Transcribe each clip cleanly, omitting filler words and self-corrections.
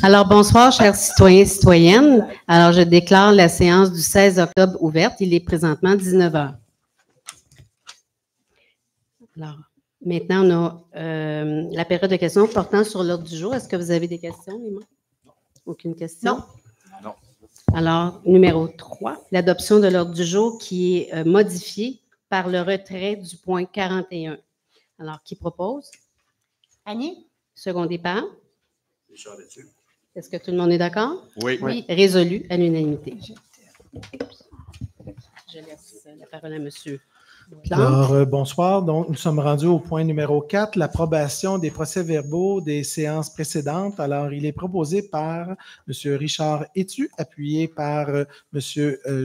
Alors, bonsoir, chers citoyens et citoyennes. Alors, je déclare la séance du 16 octobre ouverte. Il est présentement 19 heures. Alors, maintenant, on a la période de questions portant sur l'ordre du jour. Est-ce que vous avez des questions, Léma? Aucune question? Non. Alors, numéro 3, l'adoption de l'ordre du jour qui est modifié par le retrait du point 41. Alors, qui propose? Annie? Secondé par? Richard Étu. Est-ce que tout le monde est d'accord? Oui. Oui. Résolu à l'unanimité. Je laisse la parole à monsieur. Alors, bonsoir. Donc, nous sommes rendus au point numéro 4, l'approbation des procès-verbaux des séances précédentes. Alors, il est proposé par M. Richard Étu, appuyé par M.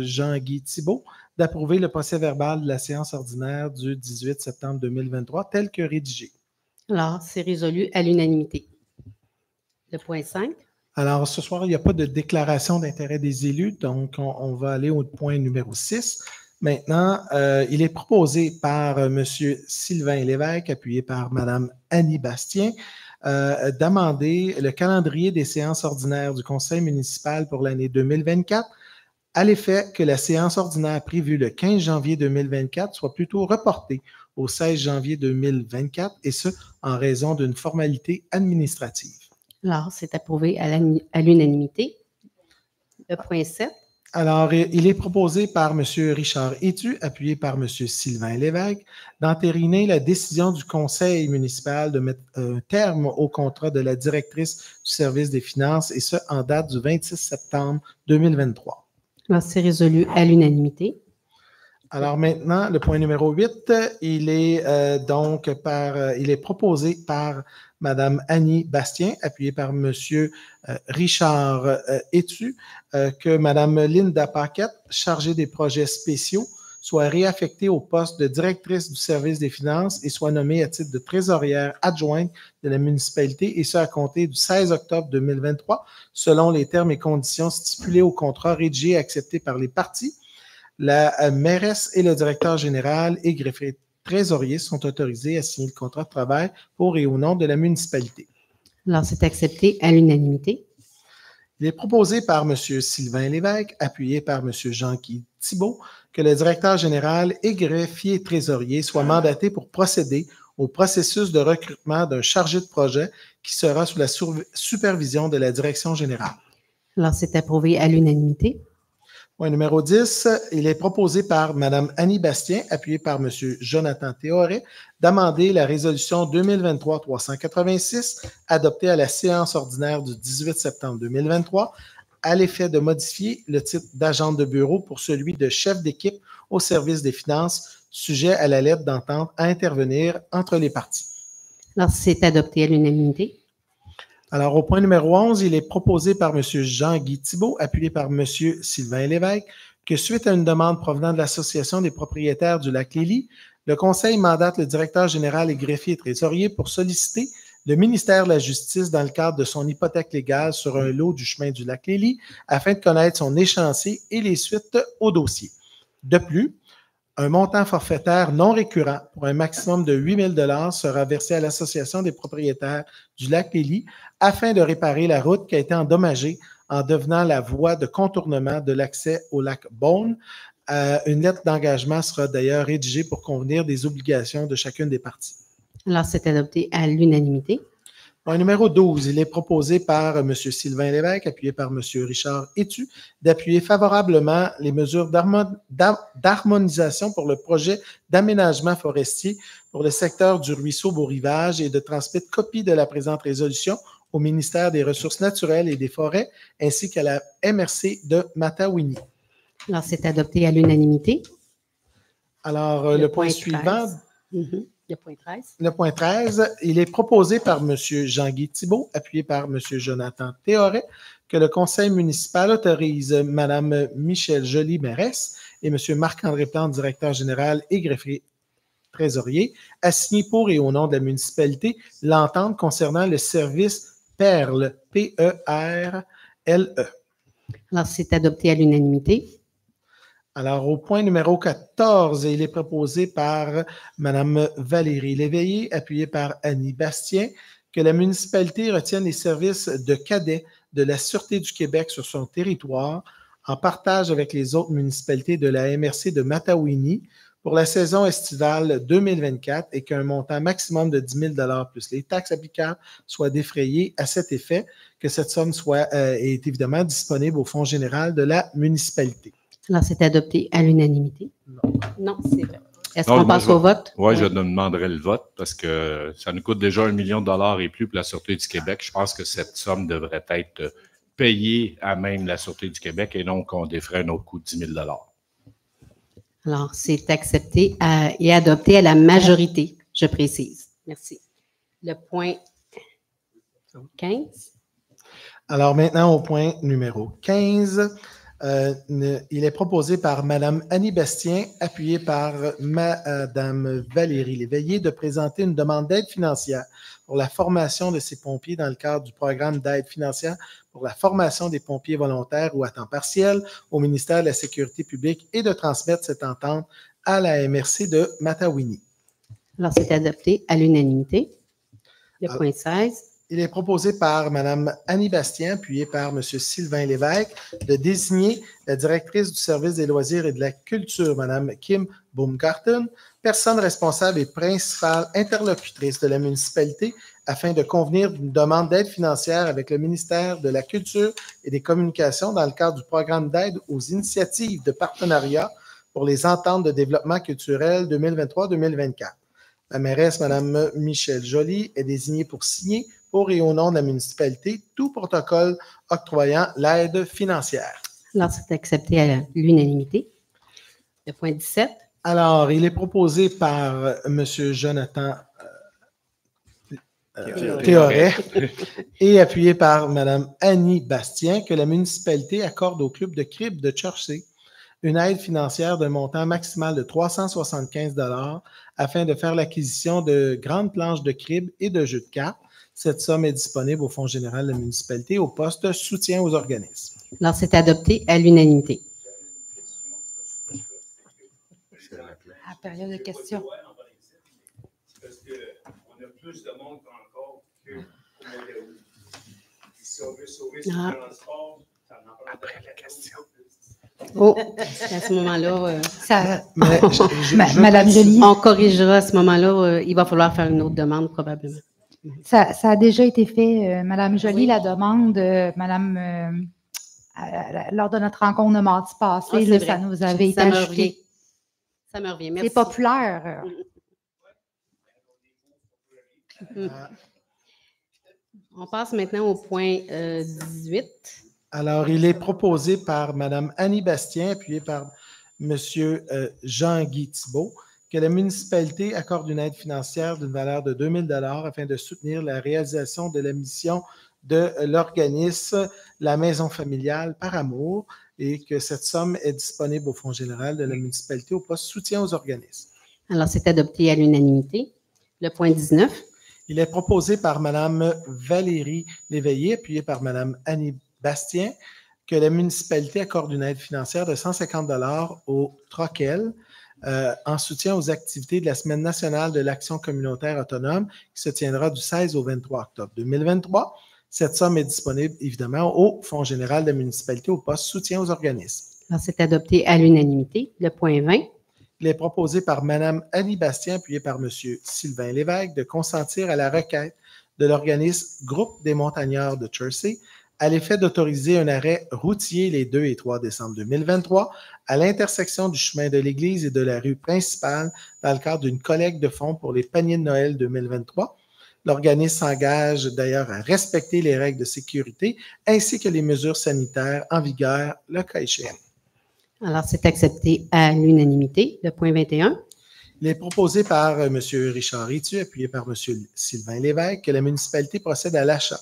Jean-Guy Thibault, d'approuver le procès-verbal de la séance ordinaire du 18 septembre 2023, tel que rédigé. Alors, c'est résolu à l'unanimité. Le point 5. Alors, ce soir, il n'y a pas de déclaration d'intérêt des élus, donc on va aller au point numéro 6. Maintenant, il est proposé par M. Sylvain Lévesque, appuyé par Mme Annie Bastien, d'amender le calendrier des séances ordinaires du Conseil municipal pour l'année 2024, à l'effet que la séance ordinaire prévue le 15 janvier 2024 soit plutôt reportée au 16 janvier 2024, et ce, en raison d'une formalité administrative. Alors, c'est approuvé à l'unanimité. Le point 7. Alors, il est proposé par M. Richard Étu, appuyé par M. Sylvain Lévesque, d'entériner la décision du Conseil municipal de mettre un terme au contrat de la directrice du service des finances, et ce, en date du 26 septembre 2023. Alors, c'est résolu à l'unanimité. Alors maintenant, le point numéro 8, il est proposé par Mme Annie Bastien, appuyée par M. Richard Étu, que Mme Linda Paquette, chargée des projets spéciaux, soit réaffectée au poste de directrice du service des finances et soit nommée à titre de trésorière adjointe de la municipalité, et ce à compter du 16 octobre 2023, selon les termes et conditions stipulés au contrat rédigé et accepté par les parties. La mairesse et le directeur général et greffier trésorier sont autorisés à signer le contrat de travail pour et au nom de la municipalité. Alors, c'est accepté à l'unanimité. Il est proposé par M. Sylvain Lévesque, appuyé par M. Jean-Guy Thibault, que le directeur général et greffier trésorier soient mandatés pour procéder au processus de recrutement d'un chargé de projet qui sera sous la supervision de la direction générale. Alors, c'est approuvé à l'unanimité. Point numéro 10, il est proposé par Mme Annie Bastien, appuyée par M. Jonathan Théoret, d'amender la résolution 2023-386, adoptée à la séance ordinaire du 18 septembre 2023, à l'effet de modifier le titre d'agent de bureau pour celui de chef d'équipe au service des finances, sujet à la lettre d'entente à intervenir entre les parties. Alors, c'est adopté à l'unanimité. Alors, au point numéro 11, il est proposé par M. Jean-Guy Thibault, appuyé par M. Sylvain Lévesque, que suite à une demande provenant de l'Association des propriétaires du lac Lélie, le Conseil mandate le directeur général et greffier trésorier pour solliciter le ministère de la Justice dans le cadre de son hypothèque légale sur un lot du chemin du lac Lélie afin de connaître son échéancier et les suites au dossier. De plus, un montant forfaitaire non récurrent pour un maximum de 8 000 $ sera versé à l'Association des propriétaires du lac Lélie afin de réparer la route qui a été endommagée en devenant la voie de contournement de l'accès au lac Beaune. Une lettre d'engagement sera d'ailleurs rédigée pour convenir des obligations de chacune des parties. Alors, c'est adopté à l'unanimité. Point numéro 12, il est proposé par M. Sylvain Lévesque, appuyé par M. Richard Étu, d'appuyer favorablement les mesures d'harmonisation pour le projet d'aménagement forestier pour le secteur du ruisseau Beau-Rivage et de transmettre copie de la présente résolution au ministère des Ressources naturelles et des Forêts ainsi qu'à la MRC de Matawini. Alors, c'est adopté à l'unanimité. Alors, le point suivant. Le point 13. Le point 13, il est proposé par M. Jean-Guy Thibault, appuyé par M. Jonathan Théoret, que le conseil municipal autorise Mme Michèle Joly, mairesse, et M. Marc-André Plante, directeur général et greffier trésorier, à signer pour et au nom de la municipalité l'entente concernant le service PERLE, P-E-R-L-E. Alors, c'est adopté à l'unanimité. Alors, au point numéro 14, il est proposé par Mme Valérie Léveillé, appuyé par Annie Bastien, que la municipalité retienne les services de cadets de la Sûreté du Québec sur son territoire en partage avec les autres municipalités de la MRC de Matawini pour la saison estivale 2024 et qu'un montant maximum de 10 000 plus les taxes applicables soit défrayé à cet effet, que cette somme est évidemment disponible au Fonds général de la municipalité. Alors, c'est adopté à l'unanimité? Non, c'est vrai. Est-ce Non, qu'on passe au vote? Oui, je demanderai le vote parce que ça nous coûte déjà $1 million et plus pour la Sûreté du Québec. Je pense que cette somme devrait être payée à même la Sûreté du Québec et non qu'on défraie un autre coût de 10 000 Alors, c'est accepté et adopté à la majorité, je précise. Merci. Le point 15. Alors maintenant, au point numéro 15, il est proposé par Mme Annie Bastien, appuyé par Mme Valérie Léveillé, de présenter une demande d'aide financière pour la formation de ces pompiers dans le cadre du programme d'aide financière pour la formation des pompiers volontaires ou à temps partiel au ministère de la Sécurité publique et de transmettre cette entente à la MRC de Matawini. Alors, c'est adopté à l'unanimité. Le point 16. Il est proposé par Mme Annie Bastien, appuyé par M. Sylvain Lévesque, de désigner la directrice du service des loisirs et de la culture, Mme Kim Baumgarten, personne responsable et principale interlocutrice de la municipalité, afin de convenir d'une demande d'aide financière avec le ministère de la Culture et des Communications dans le cadre du programme d'aide aux initiatives de partenariat pour les ententes de développement culturel 2023-2024. La mairesse, Mme Michèle Joly, est désignée pour signer pour et au nom de la municipalité tout protocole octroyant l'aide financière. Alors, c'est accepté à l'unanimité. Le point 17. Alors, il est proposé par M. Jonathan Théoret et appuyé par Mme Annie Bastien que la municipalité accorde au club de crib de Churchill une aide financière d'un montant maximal de 375 $ afin de faire l'acquisition de grandes planches de crib et de jeux de cartes. Cette somme est disponible au Fonds général de la municipalité au poste soutien aux organismes. Alors, c'est adopté à l'unanimité. À la période de questions. Parce qu'on a plus de monde encore qu'au mois d'août. Si on veut sauver ce transport, ça en prend après la question. Oh, à ce moment-là, Madame Joly. on corrigera à ce moment-là. Il va falloir faire une autre demande probablement. Ça a déjà été fait, Madame Joly, la demande, lors de notre rencontre de mardi passé, là, ça nous avait été ajouté. Ça me revient. Merci. C'est populaire. On passe maintenant au point 18. Alors, il est proposé par Mme Annie Bastien, appuyé par M. Jean-Guy Thibault, que la municipalité accorde une aide financière d'une valeur de 2 000 $ afin de soutenir la réalisation de la mission de l'organisme La Maison familiale par amour et que cette somme est disponible au Fonds général de la municipalité au poste soutien aux organismes. Alors, c'est adopté à l'unanimité. Le point 19. Il est proposé par Mme Valérie Léveillé, appuyé par Mme Annie Bastien, que la municipalité accorde une aide financière de 150 $ au Troquel en soutien aux activités de la Semaine nationale de l'action communautaire autonome qui se tiendra du 16 au 23 octobre 2023. Cette somme est disponible évidemment au Fonds général de la municipalité au poste soutien aux organismes. Alors, c'est adopté à l'unanimité. Le point 20. Il est proposé par Mme Annie Bastien, appuyé par M. Sylvain Lévesque, de consentir à la requête de l'organisme Groupe des montagnards de Churchill à l'effet d'autoriser un arrêt routier les 2 et 3 décembre 2023 à l'intersection du chemin de l'église et de la rue principale dans le cadre d'une collecte de fonds pour les paniers de Noël 2023. L'organisme s'engage d'ailleurs à respecter les règles de sécurité ainsi que les mesures sanitaires en vigueur le cas échéant. Alors, c'est accepté à l'unanimité. Le point 21. Il est proposé par M. Richard Ritu, appuyé par M. Sylvain Lévesque, que la municipalité procède à l'achat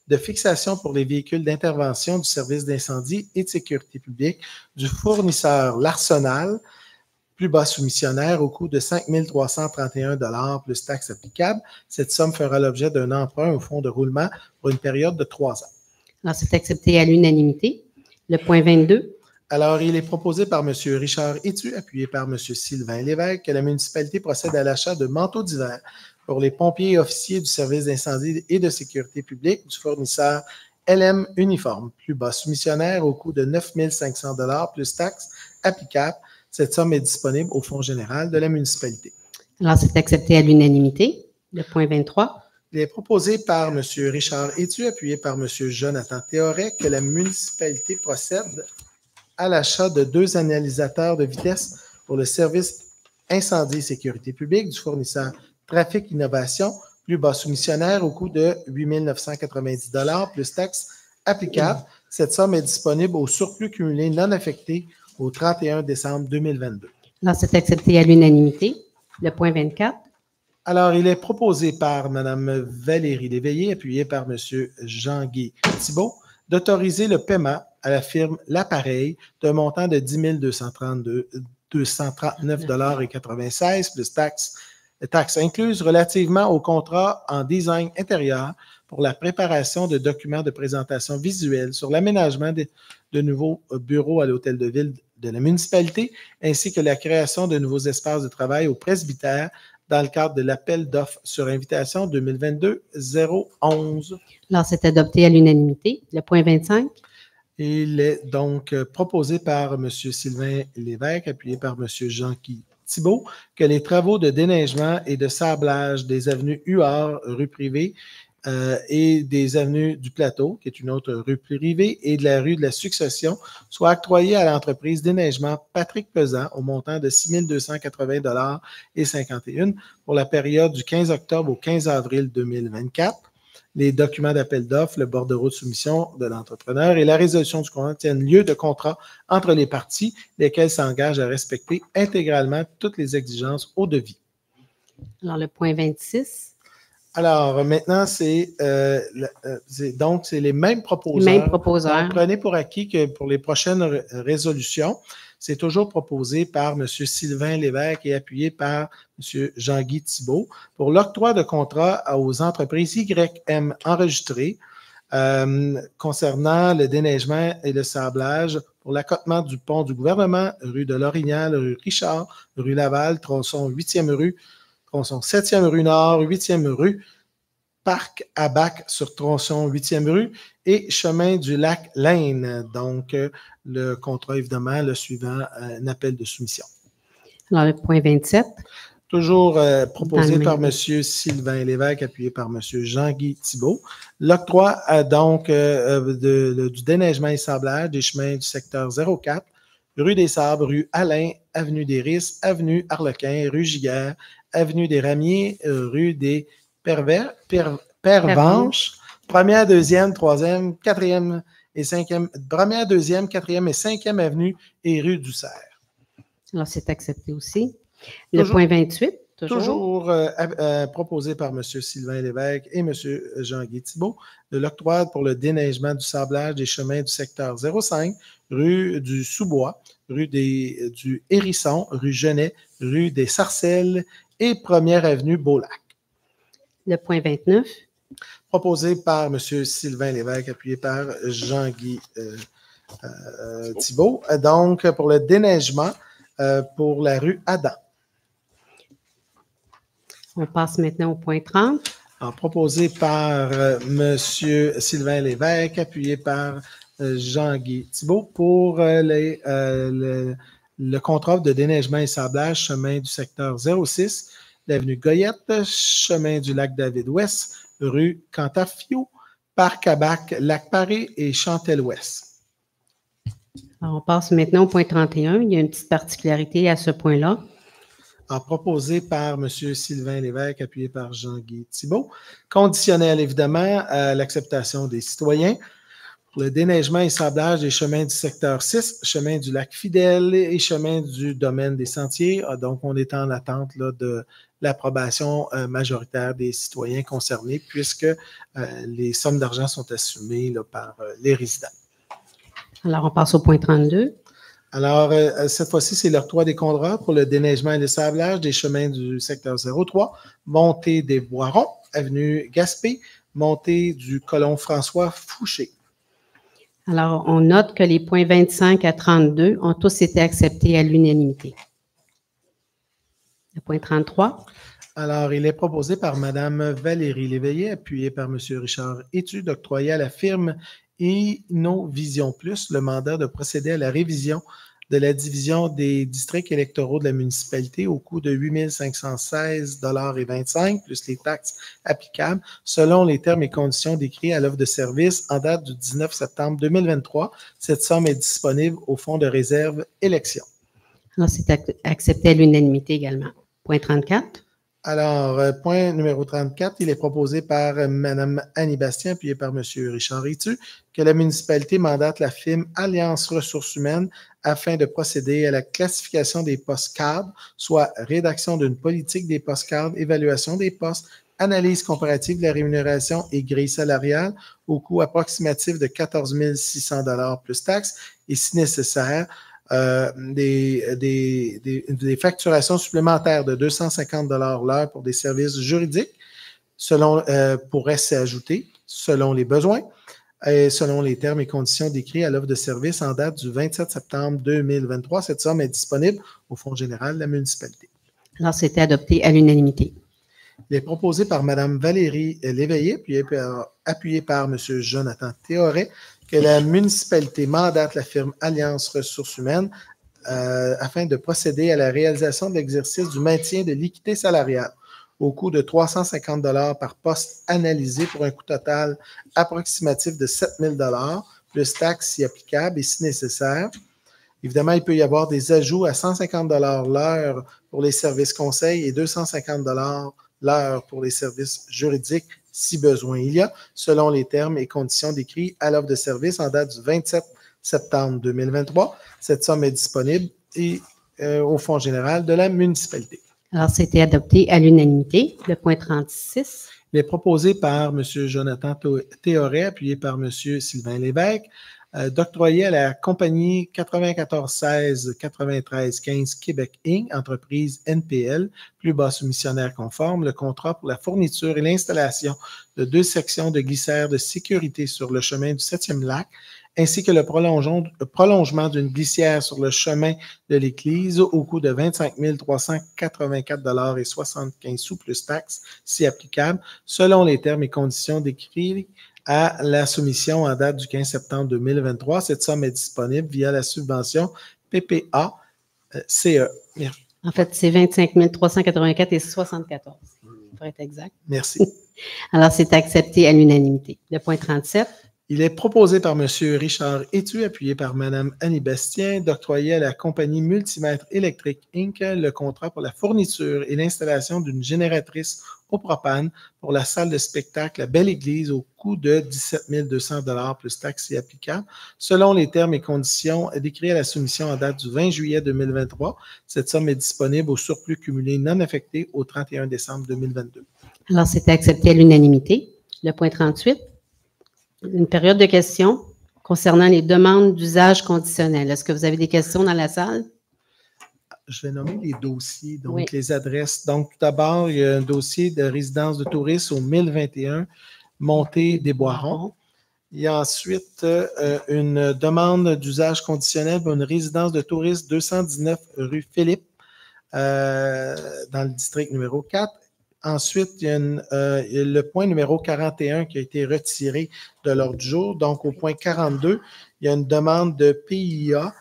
de fixation pour les véhicules d'intervention du service d'incendie et de sécurité publique du fournisseur L'Arsenal, plus bas soumissionnaire, au coût de 5 331 $ plus taxes applicables. Cette somme fera l'objet d'un emprunt au fonds de roulement pour une période de 3 ans. Alors, c'est accepté à l'unanimité. Le point 22. Alors, il est proposé par M. Richard Etu, appuyé par M. Sylvain Lévesque, que la municipalité procède à l'achat de manteaux d'hiver pour les pompiers et officiers du service d'incendie et de sécurité publique du fournisseur LM Uniforme, plus bas soumissionnaire au coût de 9 500 $ plus taxes applicables. Cette somme est disponible au Fonds général de la municipalité. Alors, c'est accepté à l'unanimité. Le point 23. Il est proposé par M. Richard Etu, appuyé par M. Jonathan Théoret, que la municipalité procède à l'achat de 2 analysateurs de vitesse pour le service incendie et sécurité publique du fournisseur Trafic Innovation, plus bas soumissionnaire au coût de 8 990 $ plus taxes applicables. Cette somme est disponible au surplus cumulé non affecté au 31 décembre 2022. Alors, c'est accepté à l'unanimité. Le point 24. Alors, il est proposé par Mme Valérie Léveillé, appuyé par M. Jean-Guy Thibault, d'autoriser le paiement à la firme L'Appareil d'un montant de 10 239,96 $ plus taxes incluses relativement au contrat en design intérieur pour la préparation de documents de présentation visuelle sur l'aménagement de nouveaux bureaux à l'hôtel de ville de la municipalité, ainsi que la création de nouveaux espaces de travail au presbytère dans le cadre de l'appel d'offres sur invitation 2022-011. Alors, c'est adopté à l'unanimité. Le point 25. Il est donc proposé par M. Sylvain Lévesque, appuyé par M. Jean-Guy Thibault, que les travaux de déneigement et de sablage des avenues Huard, rue Privée, et des avenues du Plateau, qui est une autre rue privée, et de la rue de la Succession, soient octroyés à l'entreprise Déneigement Patrick Pesant au montant de 6 280 $ 51 pour la période du 15 octobre au 15 avril 2024. Les documents d'appel d'offres, le bordereau de soumission de l'entrepreneur et la résolution du contrat tiennent lieu de contrat entre les parties, lesquelles s'engagent à respecter intégralement toutes les exigences au devis. Alors, le point 26. Alors, maintenant, c'est les mêmes proposeurs. Les mêmes proposeurs. Donc, prenez pour acquis que pour les prochaines résolutions, c'est toujours proposé par M. Sylvain Lévesque et appuyé par M. Jean-Guy Thibault pour l'octroi de contrats aux entreprises YM enregistrées concernant le déneigement et le sablage pour l'accotement du pont du gouvernement, rue de l'Orignal, rue Richard, rue Laval, tronçon 8e rue, tronçon 7e rue Nord, 8e rue, Parc à Bac sur tronçon 8e rue et chemin du lac Lane. Donc, le contrat, évidemment, le suivant, un appel de soumission. Alors, le point 27. Toujours proposé par M. Sylvain Lévesque, appuyé par M. Jean-Guy Thibault. L'octroi, du déneigement et sablage des chemins du secteur 04, rue des Sables, rue Alain, avenue des Risses, avenue Harlequin, rue Giguère, avenue des Ramiers, rue des Pervenches, première, deuxième, troisième, quatrième et cinquième, première, deuxième, quatrième et cinquième avenue et rue du Cerf. Alors, c'est accepté aussi. Le point 28. Toujours proposé par M. Sylvain Lévesque et M. Jean-Guy Thibault, de l'octroi pour le déneigement du sablage des chemins du secteur 05, rue du Sous-Bois, rue du Hérisson, rue Genet, rue des Sarcelles et première avenue Beaulac. Le point 29. Proposé par M. Sylvain Lévesque, appuyé par Jean-Guy Thibault. Donc, pour le déneigement pour la rue Adam. On passe maintenant au point 30. Alors, proposé par M. Sylvain Lévesque, appuyé par Jean-Guy Thibault pour le contrat de déneigement et sablage chemin du secteur 06, l'avenue Goyette, chemin du lac David-Ouest, rue Cantafio, Parc à Bac, Lac Paré et Chantel-Ouest. Alors, on passe maintenant au point 31. Il y a une petite particularité à ce point-là. Alors, proposé par M. Sylvain Lévesque, appuyé par Jean-Guy Thibault, conditionnel évidemment à l'acceptation des citoyens. Pour le déneigement et sablage des chemins du secteur 6, chemin du lac Fidèle et chemin du domaine des sentiers. Donc, on est en attente là, de l'approbation majoritaire des citoyens concernés puisque les sommes d'argent sont assumées là, par les résidents. Alors, on passe au point 32. Alors, cette fois-ci, c'est l'octroi des contrats pour le déneigement et le sablage des chemins du secteur 03, montée des Boirons, avenue Gaspé, montée du colon François Fouché. Alors, on note que les points 25 à 32 ont tous été acceptés à l'unanimité. Le point 33. Alors, il est proposé par Mme Valérie Léveillé, appuyé par M. Richard Etu, d'octroyer à la firme Innovision Plus le mandat de procéder à la révision de la division des districts électoraux de la municipalité au coût de 8 516,25 $ plus les taxes applicables, selon les termes et conditions décrits à l'offre de service en date du 19 septembre 2023. Cette somme est disponible au fonds de réserve élections. Alors, c'est accepté à l'unanimité également. Point 34. Alors, point numéro 34, il est proposé par Mme Annie Bastien, appuyé par M. Richard Etu, que la municipalité mandate la firme Alliance Ressources Humaines afin de procéder à la classification des postes cadres, soit rédaction d'une politique des postes cadres, évaluation des postes, analyse comparative de la rémunération et grille salariale au coût approximatif de 14 600 $ plus taxes et, si nécessaire, des facturations supplémentaires de 250 $ l'heure pour des services juridiques pourraient s'ajouter selon les besoins et selon les termes et conditions décrits à l'offre de service en date du 27 septembre 2023. Cette somme est disponible au Fonds général de la municipalité. Alors, c'était adopté à l'unanimité. Il est proposé par Mme Valérie Léveillé, appuyé par M. Jonathan Théoret, que la municipalité mandate la firme Alliance Ressources Humaines afin de procéder à la réalisation de l'exercice du maintien de l'équité salariale au coût de 350 $ par poste analysé pour un coût total approximatif de 7 000 $ plus taxes si applicables et si nécessaire. Évidemment, il peut y avoir des ajouts à 150 $ l'heure pour les services conseils et 250 $ l'heure pour les services juridiques si besoin il y a, selon les termes et conditions décrits à l'offre de service en date du 27 septembre 2023. Cette somme est disponible au Fonds général de la municipalité. Alors, c'était adopté à l'unanimité. Le point 36. Il est proposé par M. Jonathan Théoret, appuyé par M. Sylvain Lévesque, d'octroyer à la compagnie 9416 93 15 Québec Inc., entreprise NPL, plus bas soumissionnaire conforme, le contrat pour la fourniture et l'installation de 2 sections de glissières de sécurité sur le chemin du 7e lac, ainsi que le prolongement d'une glissière sur le chemin de l'Église au coût de 25 384,75 $ plus taxes, si applicable, selon les termes et conditions décrits à la soumission en date du 15 septembre 2023. Cette somme est disponible via la subvention PPA-CE. En fait, c'est 25 384,74 pour être exact. Merci. Alors, c'est accepté à l'unanimité. Le point 37. Il est proposé par M. Richard Etu, appuyé par Mme Annie Bastien, d'octroyer à la compagnie Multimètre Électrique Inc. le contrat pour la fourniture et l'installation d'une génératrice au propane pour la salle de spectacle La Belle Église au coût de 17 200 $ plus taxes si applicables, selon les termes et conditions décrits à la soumission en date du 20 juillet 2023. Cette somme est disponible au surplus cumulé non affecté au 31 décembre 2022. Alors, c'était accepté à l'unanimité. Le point 38. Une période de questions concernant les demandes d'usage conditionnel. Est-ce que vous avez des questions dans la salle? Je vais nommer les dossiers, donc oui. Les adresses. Donc, tout d'abord, il y a un dossier de résidence de tourisme au 1021 Montée des Boirons. Il y a ensuite une demande d'usage conditionnel pour une résidence de tourisme 219 rue Philippe dans le district numéro 4. Ensuite, il y a le point numéro 41 qui a été retiré de l'ordre du jour. Donc, au point 42, il y a une demande de PIA,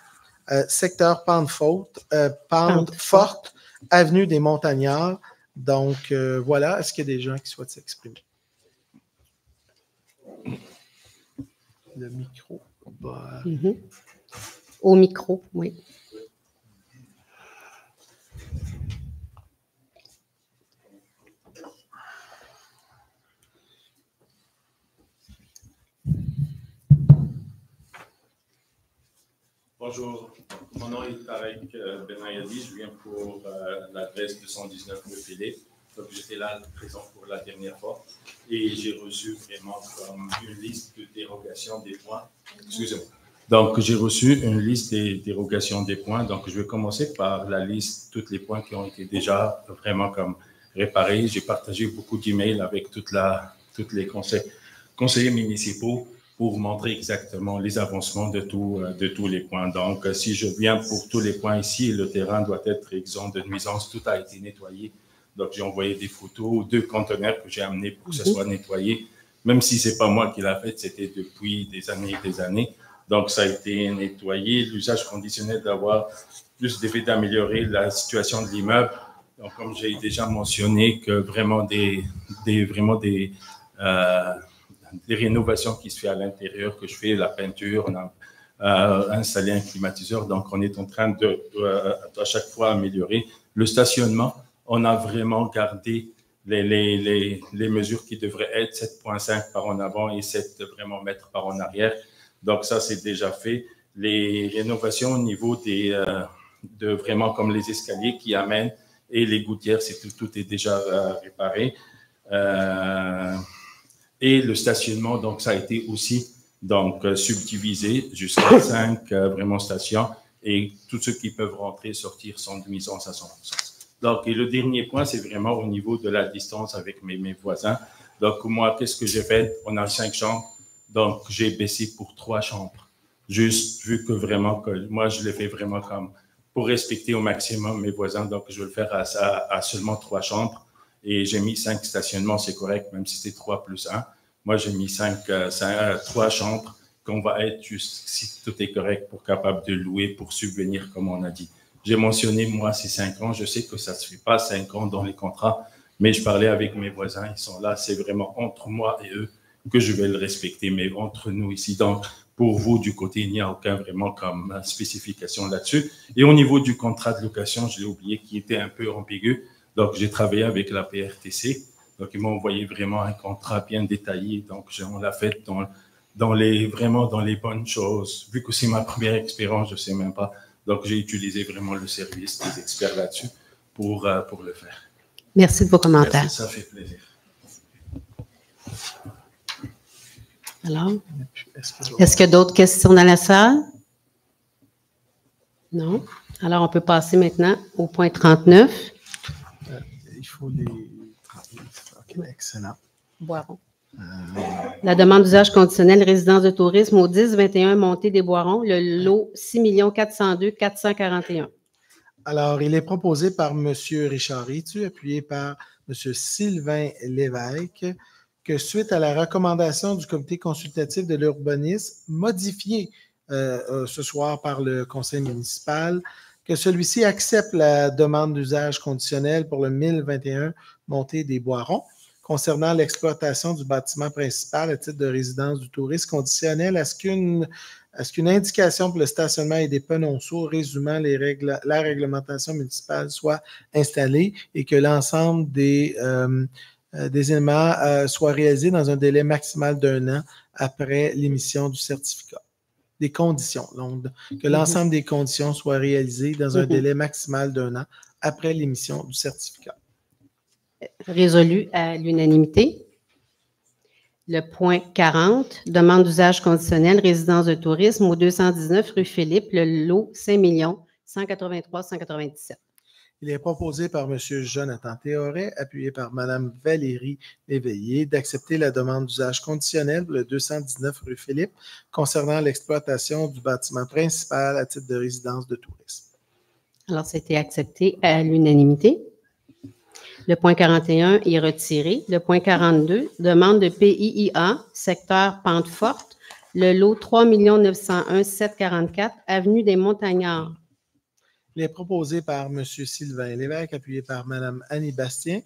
secteur Pente Forte, avenue des Montagnards. Donc, voilà. Est-ce qu'il y a des gens qui souhaitent s'exprimer? Le micro. Au micro, oui. Bonjour, mon nom est Tarek Benayadi, je viens pour l'adresse 219 rue Philippe. Donc, j'étais là présent pour la dernière fois et j'ai reçu vraiment comme une liste de dérogations des points. Excusez-moi. Donc, j'ai reçu une liste des dérogations des points. Donc, je vais commencer par la liste, tous les points qui ont été déjà vraiment comme réparés. J'ai partagé beaucoup d'emails avec tous les conseillers municipaux pour montrer exactement les avancements de tous les points. Donc, si je viens pour tous les points ici, le terrain doit être exempt de nuisances, tout a été nettoyé. Donc, j'ai envoyé des photos, 2 conteneurs que j'ai amenés pour que ce soit nettoyé. Même si ce n'est pas moi qui l'ai fait, c'était depuis des années et des années. Donc, ça a été nettoyé. L'usage conditionnel d'avoir plus d'effet d'améliorer la situation de l'immeuble. Donc, comme j'ai déjà mentionné, que vraiment des rénovations qui se font à l'intérieur, que je fais, la peinture, on a installé un climatiseur. Donc, on est en train de à chaque fois améliorer. Le stationnement, on a vraiment gardé les mesures qui devraient être 7,5 par en avant et 7 vraiment mètres par en arrière. Donc, ça, c'est déjà fait. Les rénovations au niveau de vraiment comme les escaliers qui amènent et les gouttières, tout est déjà réparé. Et le stationnement, donc, ça a été aussi donc, subdivisé jusqu'à 5 vraiment stations et tous ceux qui peuvent rentrer et sortir sont de nuisance à 100%. Donc, et le dernier point, c'est vraiment au niveau de la distance avec mes voisins. Donc, moi, qu'est-ce que j'ai fait? On a 5 chambres, donc j'ai baissé pour 3 chambres. Juste vu que vraiment, que moi, je le fais vraiment comme pour respecter au maximum mes voisins. Donc, je vais le faire à seulement 3 chambres. Et j'ai mis 5 stationnements, c'est correct, même si c'est 3 plus 1. Moi, j'ai mis 3 chambres qu'on va être juste, si tout est correct, pour capable de louer, pour subvenir, comme on a dit. J'ai mentionné, moi, c'est 5 ans. Je sais que ça ne se fait pas 5 ans dans les contrats, mais je parlais avec mes voisins, ils sont là. C'est vraiment entre moi et eux que je vais le respecter, mais entre nous ici. Donc, pour vous, du côté, il n'y a aucun vraiment comme spécification là-dessus. Et au niveau du contrat de location, je l'ai oublié, qui était un peu ambigu. Donc, j'ai travaillé avec la PRTC. Donc, ils m'ont envoyé vraiment un contrat bien détaillé. Donc, on l'a fait vraiment dans les bonnes choses. Vu que c'est ma première expérience, je ne sais même pas. Donc, j'ai utilisé vraiment le service des experts là-dessus pour le faire. Merci de vos commentaires. Merci, ça fait plaisir. Alors, est-ce qu'il y a d'autres questions dans la salle? Non? Alors, on peut passer maintenant au point 39. Il faut les 39. OK, excellent. Boiron. La demande d'usage conditionnel résidence de tourisme au 10-21 Montée des Boirons, le lot 6 402 441. Alors, il est proposé par M. Richard Ritu, appuyé par M. Sylvain Lévesque, que suite à la recommandation du comité consultatif de l'urbanisme, modifiée ce soir par le conseil municipal, que celui-ci accepte la demande d'usage conditionnel pour le 1021 Montée des Boirons, concernant l'exploitation du bâtiment principal à titre de résidence du touriste conditionnel à ce qu'une indication pour le stationnement et des panonceaux résumant la réglementation municipale soit installée et que l'ensemble des éléments soient réalisés dans un délai maximal d'1 an après l'émission du certificat. Des conditions. Donc, que l'ensemble des conditions soient réalisées dans un délai maximal d'1 an après l'émission du certificat. Résolu à l'unanimité. Le point 40, demande d'usage conditionnel, résidence de tourisme au 219 rue Philippe, le lot 5 183 197. Il est proposé par M. Jonathan Théoret, appuyé par Mme Valérie Léveillé, d'accepter la demande d'usage conditionnel pour le 219 rue Philippe concernant l'exploitation du bâtiment principal à titre de résidence de tourisme. Alors, c'était accepté à l'unanimité. Le point 41 est retiré. Le point 42, demande de PIIA, secteur Pente Forte, le lot 3 901 744, avenue des Montagnards. Il est proposé par M. Sylvain Lévesque, appuyé par Mme Annie Bastien,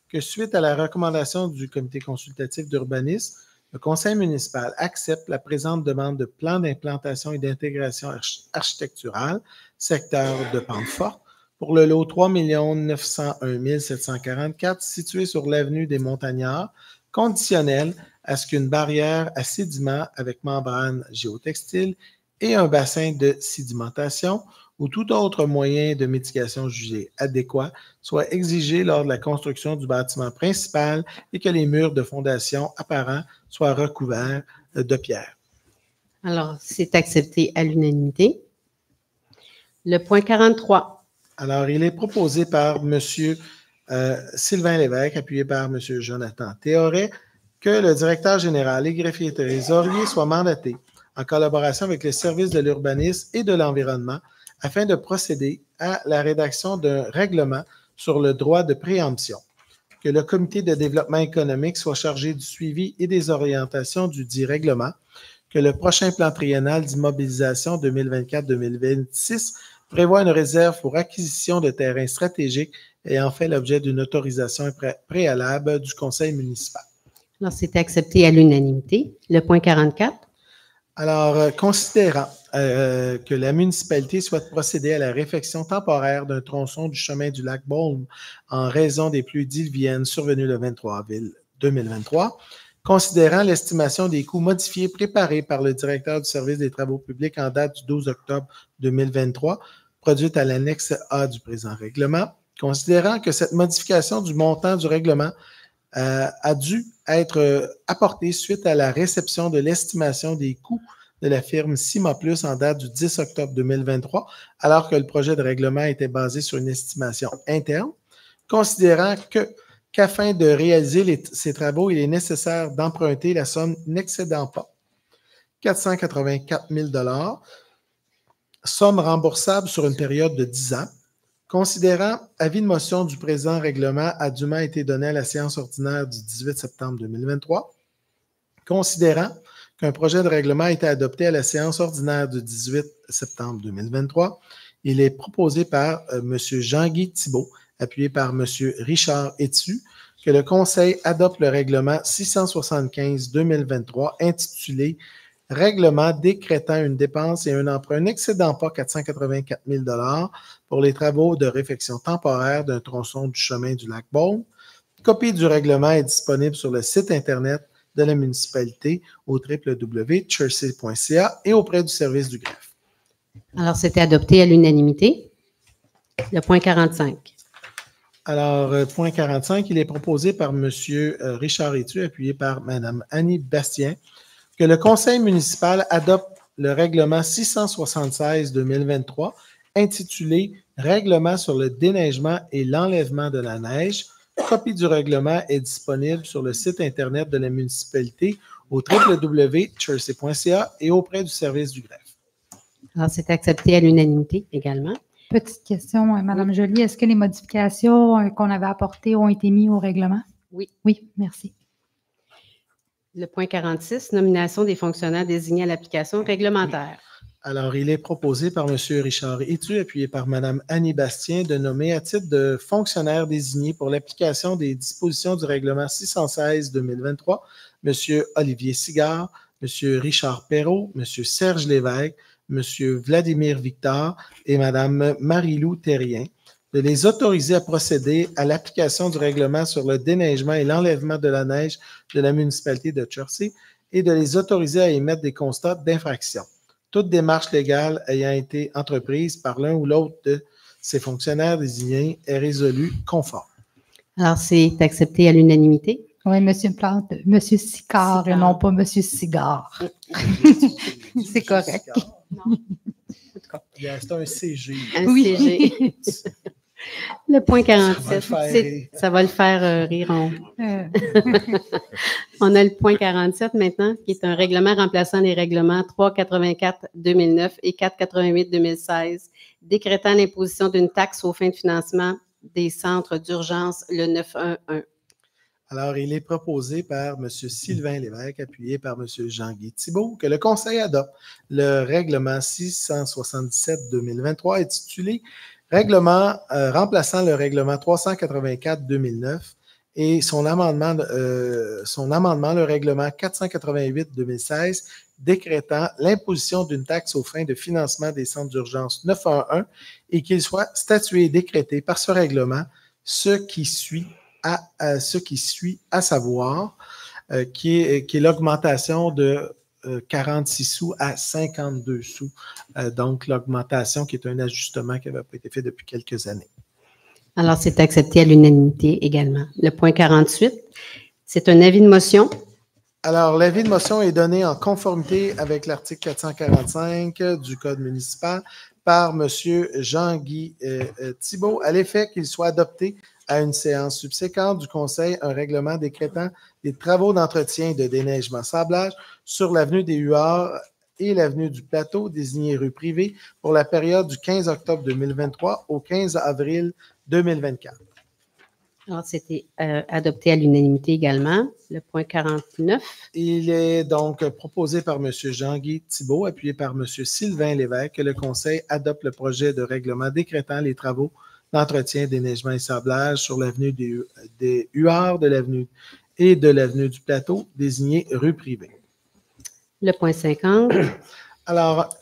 que suite à la recommandation du comité consultatif d'urbanisme, le conseil municipal accepte la présente demande de plan d'implantation et d'intégration architecturale, secteur de Pente Forte, pour le lot 3 901 744 situé sur l'avenue des Montagnards, conditionnel à ce qu'une barrière à sédiments avec membrane géotextile et un bassin de sédimentation ou tout autre moyen de mitigation jugé adéquat soit exigé lors de la construction du bâtiment principal et que les murs de fondation apparents soient recouverts de pierre. Alors, c'est accepté à l'unanimité. Le point 43. Alors, il est proposé par M. Sylvain Lévesque, appuyé par M. Jonathan Théoret, que le directeur général et greffier trésorier soit mandaté en collaboration avec les services de l'urbanisme et de l'environnement afin de procéder à la rédaction d'un règlement sur le droit de préemption. Que le comité de développement économique soit chargé du suivi et des orientations du dit règlement. Que le prochain plan triennal d'immobilisation 2024-2026 prévoit une réserve pour acquisition de terrains stratégiques ayant fait l'objet d'une autorisation préalable du conseil municipal. Alors, c'est accepté à l'unanimité. Le point 44. Alors, considérant que la municipalité souhaite procéder à la réfection temporaire d'un tronçon du chemin du lac Beaume en raison des pluies diluviennes survenues le 23 avril 2023, considérant l'estimation des coûts modifiés préparés par le directeur du service des travaux publics en date du 12 octobre 2023, produite à l'annexe A du présent règlement, considérant que cette modification du montant du règlement a dû être apportée suite à la réception de l'estimation des coûts de la firme Cima Plus en date du 10 octobre 2023, alors que le projet de règlement était basé sur une estimation interne, considérant qu'afin de réaliser ces travaux, il est nécessaire d'emprunter la somme n'excédant pas 484 000 $, somme remboursable sur une période de 10 ans. Considérant avis de motion du présent règlement a dûment été donné à la séance ordinaire du 18 septembre 2023. Considérant qu'un projet de règlement a été adopté à la séance ordinaire du 18 septembre 2023, il est proposé par M. Jean-Guy Thibault, appuyé par M. Richard Etu, que le Conseil adopte le règlement 675-2023 intitulé « Règlement décrétant une dépense et un emprunt n'excédant pas 484 000 $ pour les travaux de réfection temporaire d'un tronçon du chemin du lac Beaume ». Copie du règlement est disponible sur le site Internet de la municipalité au www.chersey.ca et auprès du service du greffe. Alors, c'était adopté à l'unanimité. Le point 45. Alors, point 45, il est proposé par M. Richard Etu, appuyé par Mme Annie Bastien, que le conseil municipal adopte le règlement 676-2023 intitulé « Règlement sur le déneigement et l'enlèvement de la neige ». Copie du règlement est disponible sur le site Internet de la municipalité au www.chersey.ca et auprès du service du greffe. Alors, c'est accepté à l'unanimité également. Petite question, Mme Joly. Est-ce que les modifications qu'on avait apportées ont été mises au règlement? Oui. Oui, merci. Le point 46, nomination des fonctionnaires désignés à l'application réglementaire. Alors, il est proposé par M. Richard Etu, appuyé par Mme Annie Bastien, de nommer à titre de fonctionnaire désigné pour l'application des dispositions du règlement 616-2023 M. Olivier Sigard, M. Richard Perrault, M. Serge Lévesque, M. Vladimir Victor et Mme Marie-Lou Terrien, de les autoriser à procéder à l'application du règlement sur le déneigement et l'enlèvement de la neige de la municipalité de Chersey et de les autoriser à émettre des constats d'infraction. Toute démarche légale ayant été entreprise par l'un ou l'autre de ces fonctionnaires désignés est résolue conforme. Alors, c'est accepté à l'unanimité. Oui, M. Plante, M. Sicard et non pas M. Cigare. C'est correct. Non. C'est un CG. Un Oui. CG. Le point 47, ça va le faire rire. On a le point 47 maintenant, qui est un règlement remplaçant les règlements 384-2009 et 488-2016, décrétant l'imposition d'une taxe aux fins de financement des centres d'urgence, le 911. Alors, il est proposé par M. Sylvain Lévesque, appuyé par M. Jean-Guy Thibault, que le Conseil adopte le règlement 677-2023 intitulé « Règlement remplaçant le règlement 384-2009 et son amendement, le règlement 488-2016, décrétant l'imposition d'une taxe aux fins de financement des centres d'urgence 911 et qu'il soit statué et décrété par ce règlement ce qui suit, à savoir qui est l'augmentation de 46 sous à 52 sous. Donc, l'augmentation qui est un ajustement qui n'avait pas été fait depuis quelques années. Alors, c'est accepté à l'unanimité également. Le point 48, c'est un avis de motion. Alors, l'avis de motion est donné en conformité avec l'article 445 du Code municipal par M. Jean-Guy Thibault, à l'effet qu'il soit adopté à une séance subséquente du Conseil un règlement décrétant des travaux d'entretien et de déneigement sablage sur l'avenue des Huards et l'avenue du Plateau, désignée rue privée, pour la période du 15 octobre 2023 au 15 avril 2024. Alors, c'était adopté à l'unanimité également. Le point 49. Il est donc proposé par M. Jean-Guy Thibault, appuyé par M. Sylvain Lévesque, que le Conseil adopte le projet de règlement décrétant les travaux d'entretien, déneigement et sablage sur l'avenue des Huards de l'avenue et de l'avenue du Plateau, désignée rue privée. Le point 50. Alors,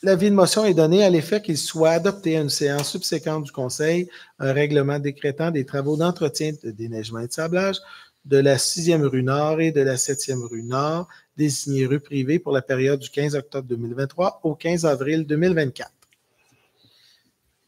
l'avis de motion est donné à l'effet qu'il soit adopté à une séance subséquente du Conseil un règlement décrétant des travaux d'entretien, de déneigement et de sablage de la 6e rue Nord et de la 7e rue Nord, désignée rue privée pour la période du 15 octobre 2023 au 15 avril 2024.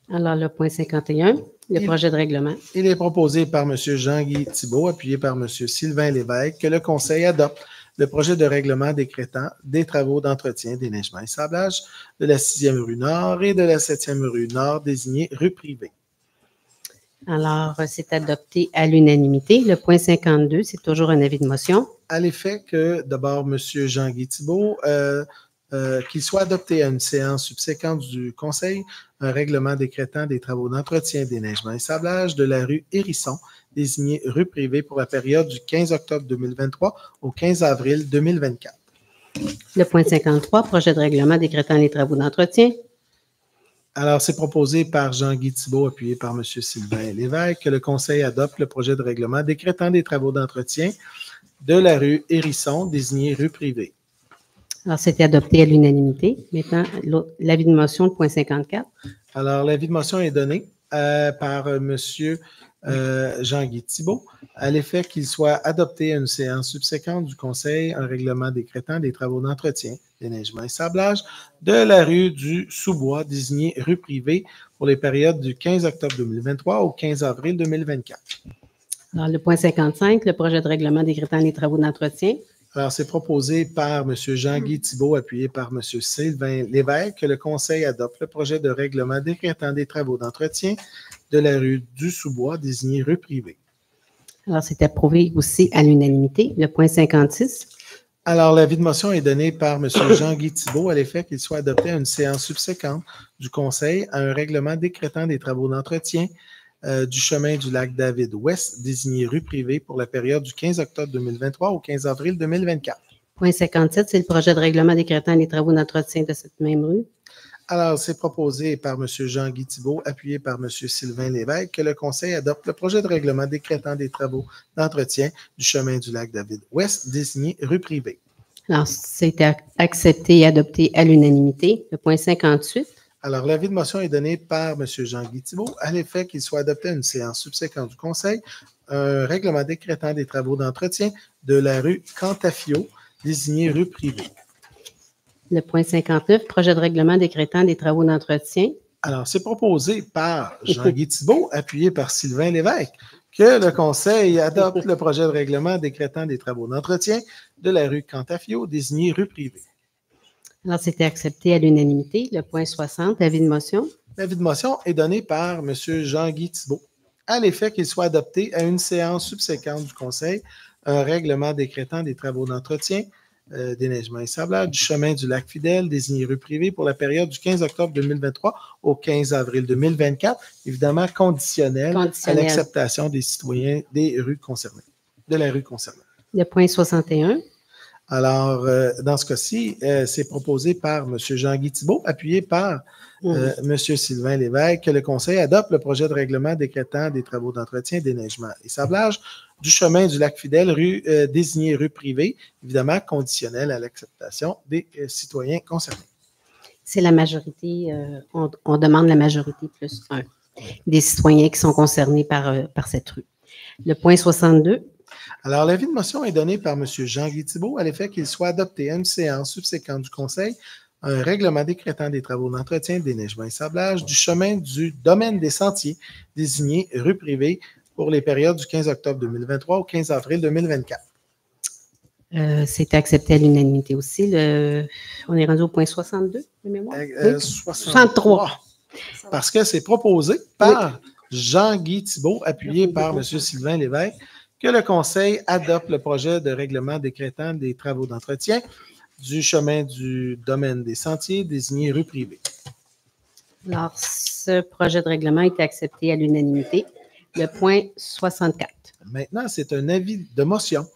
Alors, le point 51, le projet de règlement. Il est proposé par M. Jean-Guy Thibault, appuyé par M. Sylvain Lévesque, que le Conseil adopte le projet de règlement décrétant des travaux d'entretien, déneigement et sablage de la 6e rue Nord et de la 7e rue Nord, désignée rue privée. Alors, c'est adopté à l'unanimité. Le point 52, c'est toujours un avis de motion. À l'effet que, d'abord, M. Jean-Guy Thibault, qu'il soit adopté à une séance subséquente du Conseil un règlement décrétant des travaux d'entretien, déneigement et sablage de la rue Hérisson, désignée rue privée pour la période du 15 octobre 2023 au 15 avril 2024. Le point 53, projet de règlement décrétant les travaux d'entretien. Alors, c'est proposé par Jean-Guy Thibault, appuyé par M. Sylvain Lévesque, que le Conseil adopte le projet de règlement décrétant des travaux d'entretien de la rue Hérisson, désignée rue privée. Alors, c'était adopté à l'unanimité. Maintenant, l'avis de motion, le point 54. Alors, l'avis de motion est donné par M. Jean-Guy Thibault, à l'effet qu'il soit adopté à une séance subséquente du Conseil un règlement décrétant des travaux d'entretien, déneigement et sablage de la rue du Sous-Bois, désignée rue privée pour les périodes du 15 octobre 2023 au 15 avril 2024. Alors, le point 55, le projet de règlement décrétant les travaux d'entretien. Alors, c'est proposé par M. Jean-Guy Thibault, appuyé par M. Sylvain Lévesque, que le Conseil adopte le projet de règlement décrétant des travaux d'entretien de la rue du Sous-Bois, désignée rue privée. Alors, c'est approuvé aussi à l'unanimité. Le point 56. Alors, l'avis de motion est donné par M. Jean-Guy Thibault à l'effet qu'il soit adopté à une séance subséquente du Conseil à un règlement décrétant des travaux d'entretien du chemin du lac David-Ouest, désigné rue privée pour la période du 15 octobre 2023 au 15 avril 2024. Point 57, c'est le projet de règlement décrétant les travaux d'entretien de cette même rue. Alors, c'est proposé par M. Jean-Guy Thibault, appuyé par M. Sylvain Lévesque, que le Conseil adopte le projet de règlement décrétant des travaux d'entretien du chemin du lac David-Ouest, désigné rue privée. Alors, c'est accepté et adopté à l'unanimité. Le point 58. Alors, l'avis de motion est donné par M. Jean-Guy Thibault à l'effet qu'il soit adopté à une séance subséquente du Conseil un règlement décrétant des travaux d'entretien de la rue Cantafio, désignée rue privée. Le point 59, projet de règlement décrétant des travaux d'entretien. Alors, c'est proposé par Jean-Guy Thibault, appuyé par Sylvain Lévesque, que le Conseil adopte le projet de règlement décrétant des travaux d'entretien de la rue Cantafio, désignée rue privée. Alors, c'était accepté à l'unanimité. Le point 60, avis de motion. L'avis de motion est donné par M. Jean-Guy Thibault, à l'effet qu'il soit adopté à une séance subséquente du Conseil un règlement décrétant des travaux d'entretien, déneigement et sablage du chemin du lac Fidèle, désigné rue privée pour la période du 15 octobre 2023 au 15 avril 2024, évidemment conditionnel à l'acceptation des citoyens des rues concernées, de la rue concernée. Le point 61. Alors, dans ce cas-ci, c'est proposé par M. Jean-Guy Thibault, appuyé par M. Sylvain Lévesque, que le Conseil adopte le projet de règlement décrétant des travaux d'entretien, déneigement et sablage du chemin du lac Fidèle, désigné rue privée, évidemment conditionnel à l'acceptation des citoyens concernés. C'est la majorité, on demande la majorité plus 1 des citoyens qui sont concernés par cette rue. Le point 62. Alors, l'avis de motion est donné par M. Jean-Guy Thibault à l'effet qu'il soit adopté à une séance subséquente du Conseil un règlement décrétant des travaux d'entretien, déneigement et sablage du chemin du domaine des sentiers, désigné rue privée pour les périodes du 15 octobre 2023 au 15 avril 2024. C'est accepté à l'unanimité aussi. On est rendu au point 62, de mémoire? 63. Parce que c'est proposé par Jean-Guy Thibault, appuyé par M. Sylvain Lévesque, que le Conseil adopte le projet de règlement décrétant des travaux d'entretien du chemin du domaine des sentiers, désigné rue privée. Alors, ce projet de règlement est accepté à l'unanimité. Le point 64. Maintenant, c'est un avis de motion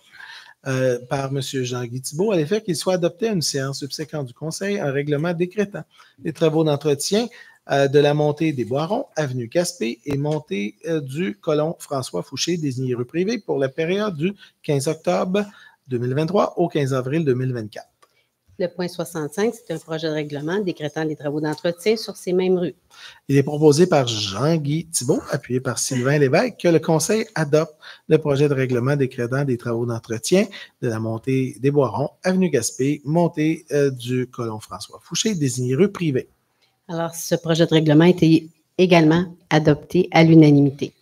par M. Jean-Guy Thibault à l'effet qu'il soit adopté à une séance subséquente du Conseil un règlement décrétant les travaux d'entretien de la montée des Boirons, avenue Gaspé et montée du colon François Fouché, désigné rue privée pour la période du 15 octobre 2023 au 15 avril 2024. Le point 65, c'est un projet de règlement décrétant les travaux d'entretien sur ces mêmes rues. Il est proposé par Jean-Guy Thibault, appuyé par Sylvain Lévesque, que le Conseil adopte le projet de règlement décrétant des travaux d'entretien de la montée des Boirons, avenue Gaspé, montée du colon François Fouché, désigné rue privée. Alors, ce projet de règlement a été également adopté à l'unanimité.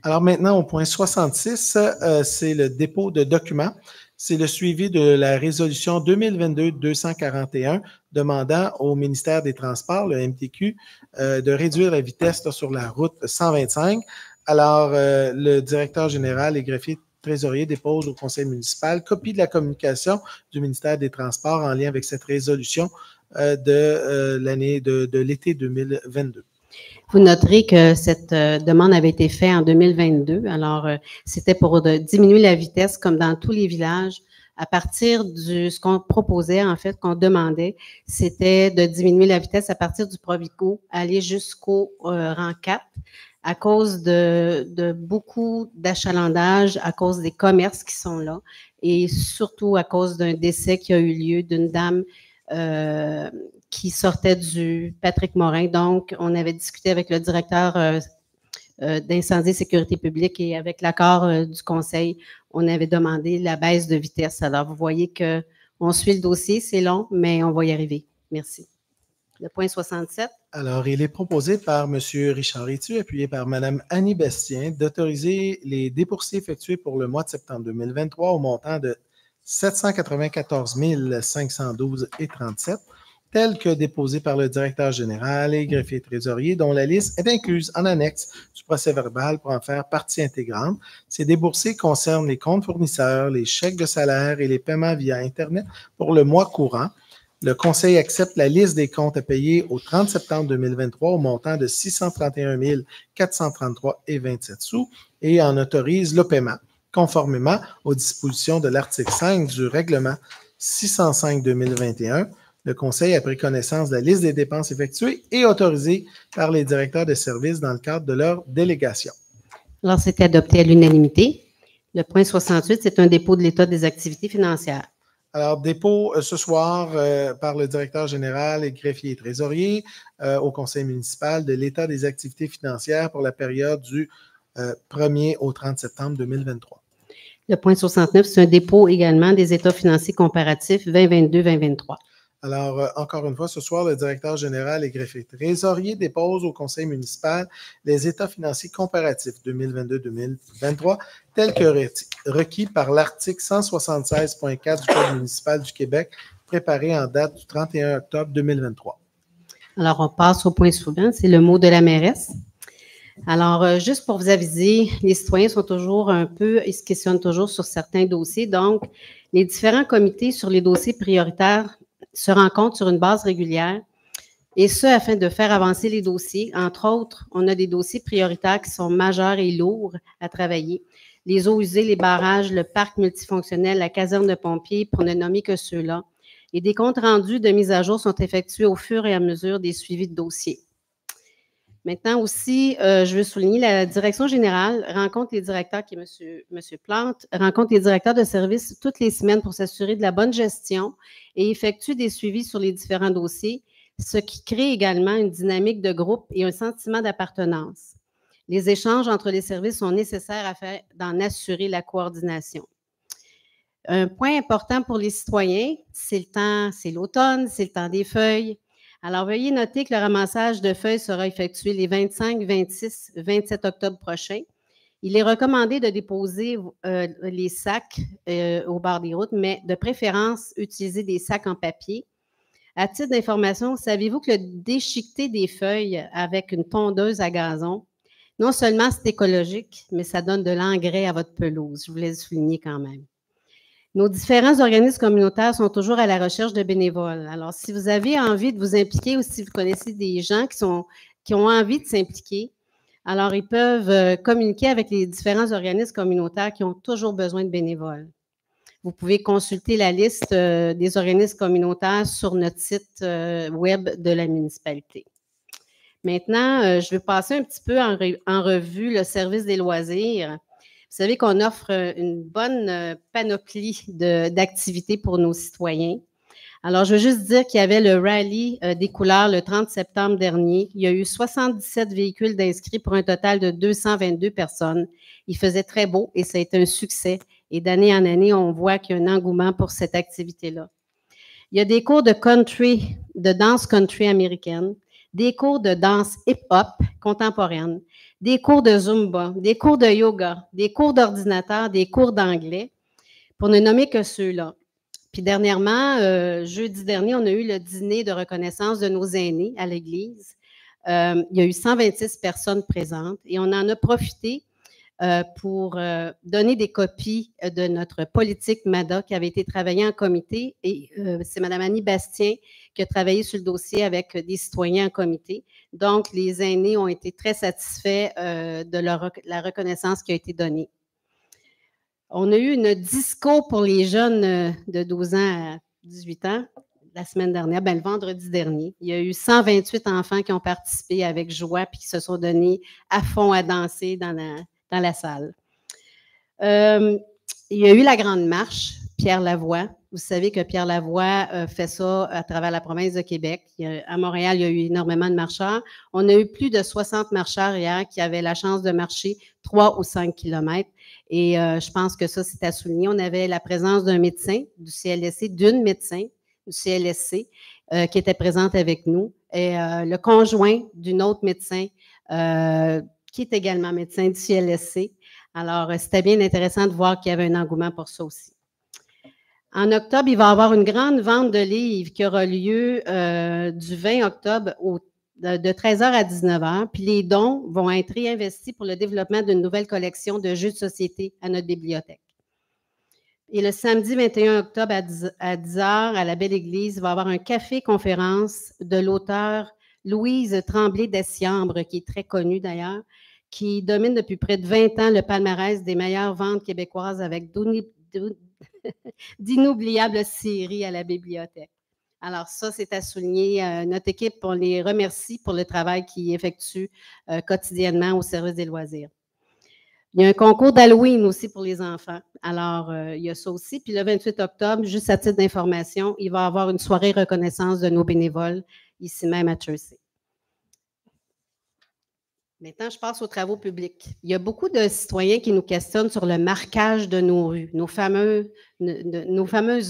Alors maintenant, au point 66, c'est le dépôt de documents. C'est le suivi de la résolution 2022-241 demandant au ministère des Transports, le MTQ, de réduire la vitesse sur la route 125. Alors, le directeur général et greffier trésorier dépose au conseil municipal copie de la communication du ministère des Transports en lien avec cette résolution de l'été 2022. Vous noterez que cette demande avait été faite en 2022. Alors, c'était pour diminuer la vitesse, comme dans tous les villages. À partir ce qu'on proposait, en fait, qu'on demandait, c'était de diminuer la vitesse à partir du Provigo, aller jusqu'au rang 4, à cause de beaucoup d'achalandage, à cause des commerces qui sont là, et surtout à cause d'un décès qui a eu lieu d'une dame qui sortait du Patrick Morin. Donc, on avait discuté avec le directeur d'incendie et sécurité publique et avec l'accord du conseil, on avait demandé la baisse de vitesse. Alors, vous voyez qu'on suit le dossier, c'est long, mais on va y arriver. Merci. Le point 67. Alors, il est proposé par M. Richard Rétu, appuyé par Mme Annie Bastien, d'autoriser les débourser effectués pour le mois de septembre 2023 au montant de 794 512,37 tel que déposé par le directeur général et greffier trésorier, dont la liste est incluse en annexe du procès-verbal pour en faire partie intégrante. Ces déboursés concernent les comptes fournisseurs, les chèques de salaire et les paiements via Internet pour le mois courant. Le Conseil accepte la liste des comptes à payer au 30 septembre 2023 au montant de 631 433,27 sous et en autorise le paiement, conformément aux dispositions de l'article 5 du règlement 605-2021. Le Conseil a pris connaissance de la liste des dépenses effectuées et autorisées par les directeurs de services dans le cadre de leur délégation. Alors, c'est adopté à l'unanimité. Le point 68, c'est un dépôt de l'état des activités financières. Alors, dépôt ce soir par le directeur général et greffier trésorier au conseil municipal de l'état des activités financières pour la période du 1er au 30 septembre 2023. Le point 69, c'est un dépôt également des états financiers comparatifs 2022-2023. Alors, encore une fois, ce soir, le directeur général et greffier trésorier dépose au conseil municipal les états financiers comparatifs 2022-2023 tels que requis par l'article 176.4 du Code municipal du Québec, préparé en date du 31 octobre 2023. Alors, on passe au point suivant, c'est le mot de la mairesse. Alors, juste pour vous aviser, les citoyens sont toujours ils se questionnent toujours sur certains dossiers. Donc, les différents comités sur les dossiers prioritaires se rencontrent sur une base régulière, et ce, afin de faire avancer les dossiers. Entre autres, on a des dossiers prioritaires qui sont majeurs et lourds à travailler. Les eaux usées, les barrages, le parc multifonctionnel, la caserne de pompiers, pour ne nommer que ceux-là. Et des comptes rendus de mise à jour sont effectués au fur et à mesure des suivis de dossiers. Maintenant aussi, je veux souligner, la direction générale rencontre les directeurs, qui est M. Plante, rencontre les directeurs de services toutes les semaines pour s'assurer de la bonne gestion et effectue des suivis sur les différents dossiers, ce qui crée également une dynamique de groupe et un sentiment d'appartenance. Les échanges entre les services sont nécessaires afin d'en assurer la coordination. Un point important pour les citoyens, c'est l'automne, c'est le temps des feuilles. Alors, veuillez noter que le ramassage de feuilles sera effectué les 25, 26, 27 octobre prochains. Il est recommandé de déposer les sacs au bord des routes, mais de préférence, utiliser des sacs en papier. À titre d'information, saviez-vous que le déchiqueter des feuilles avec une tondeuse à gazon, non seulement c'est écologique, mais ça donne de l'engrais à votre pelouse. Je voulais le souligner quand même. Nos différents organismes communautaires sont toujours à la recherche de bénévoles. Alors, si vous avez envie de vous impliquer ou si vous connaissez des gens qui ont envie de s'impliquer, Alors, ils peuvent communiquer avec les différents organismes communautaires qui ont toujours besoin de bénévoles. Vous pouvez consulter la liste des organismes communautaires sur notre site web de la municipalité. Maintenant, je vais passer un petit peu en revue le service des loisirs. Vous savez qu'on offre une bonne panoplie d'activités pour nos citoyens. Alors, je veux juste dire qu'il y avait le rallye des couleurs le 30 septembre dernier. Il y a eu 77 véhicules d'inscrits pour un total de 222 personnes. Il faisait très beau et ça a été un succès. Et d'année en année, on voit qu'il y a un engouement pour cette activité-là. Il y a des cours de country, de danse country américaine, des cours de danse hip-hop contemporaine, des cours de Zumba, des cours de yoga, des cours d'ordinateur, des cours d'anglais, pour ne nommer que ceux-là. Puis dernièrement, jeudi dernier, on a eu le dîner de reconnaissance de nos aînés à l'église. Il y a eu 126 personnes présentes et on en a profité pour donner des copies de notre politique MADA qui avait été travaillée en comité. Et c'est Mme Annie Bastien qui a travaillé sur le dossier avec des citoyens en comité. Donc, les aînés ont été très satisfaits de la reconnaissance qui a été donnée. On a eu une disco pour les jeunes de 12 ans à 18 ans la semaine dernière, le vendredi dernier. Il y a eu 128 enfants qui ont participé avec joie puis qui se sont donnés à fond à danser dans la salle. Il y a eu la grande marche, Pierre Lavoie. Vous savez que Pierre Lavoie fait ça à travers la province de Québec. À Montréal, il y a eu énormément de marcheurs. On a eu plus de 60 marcheurs hier qui avaient la chance de marcher 3 ou 5 kilomètres. Et je pense que ça, c'est à souligner. On avait la présence d'un médecin du CLSC, d'une médecin du CLSC qui était présente avec nous. Et le conjoint d'une autre médecin qui est également médecin du CLSC. Alors, c'était bien intéressant de voir qu'il y avait un engouement pour ça aussi. En octobre, il va y avoir une grande vente de livres qui aura lieu du 20 octobre de 13h à 19h. Puis les dons vont être réinvestis pour le développement d'une nouvelle collection de jeux de société à notre bibliothèque. Et le samedi 21 octobre à 10h, à la Belle Église, il va y avoir un café-conférence de l'auteur Louise Tremblay-Dessiambre, qui est très connue d'ailleurs, qui domine depuis près de 20 ans le palmarès des meilleures ventes québécoises avec d'inoubliables séries à la bibliothèque. Alors ça, c'est à souligner. Notre équipe, on les remercie pour le travail qu'ils effectuent quotidiennement au service des loisirs. Il y a un concours d'Halloween aussi pour les enfants. Alors, il y a ça aussi. Puis le 28 octobre, juste à titre d'information, il va y avoir une soirée reconnaissance de nos bénévoles ici même à Chersey. Maintenant, je passe aux travaux publics. Il y a beaucoup de citoyens qui nous questionnent sur le marquage de nos rues, nos fameuses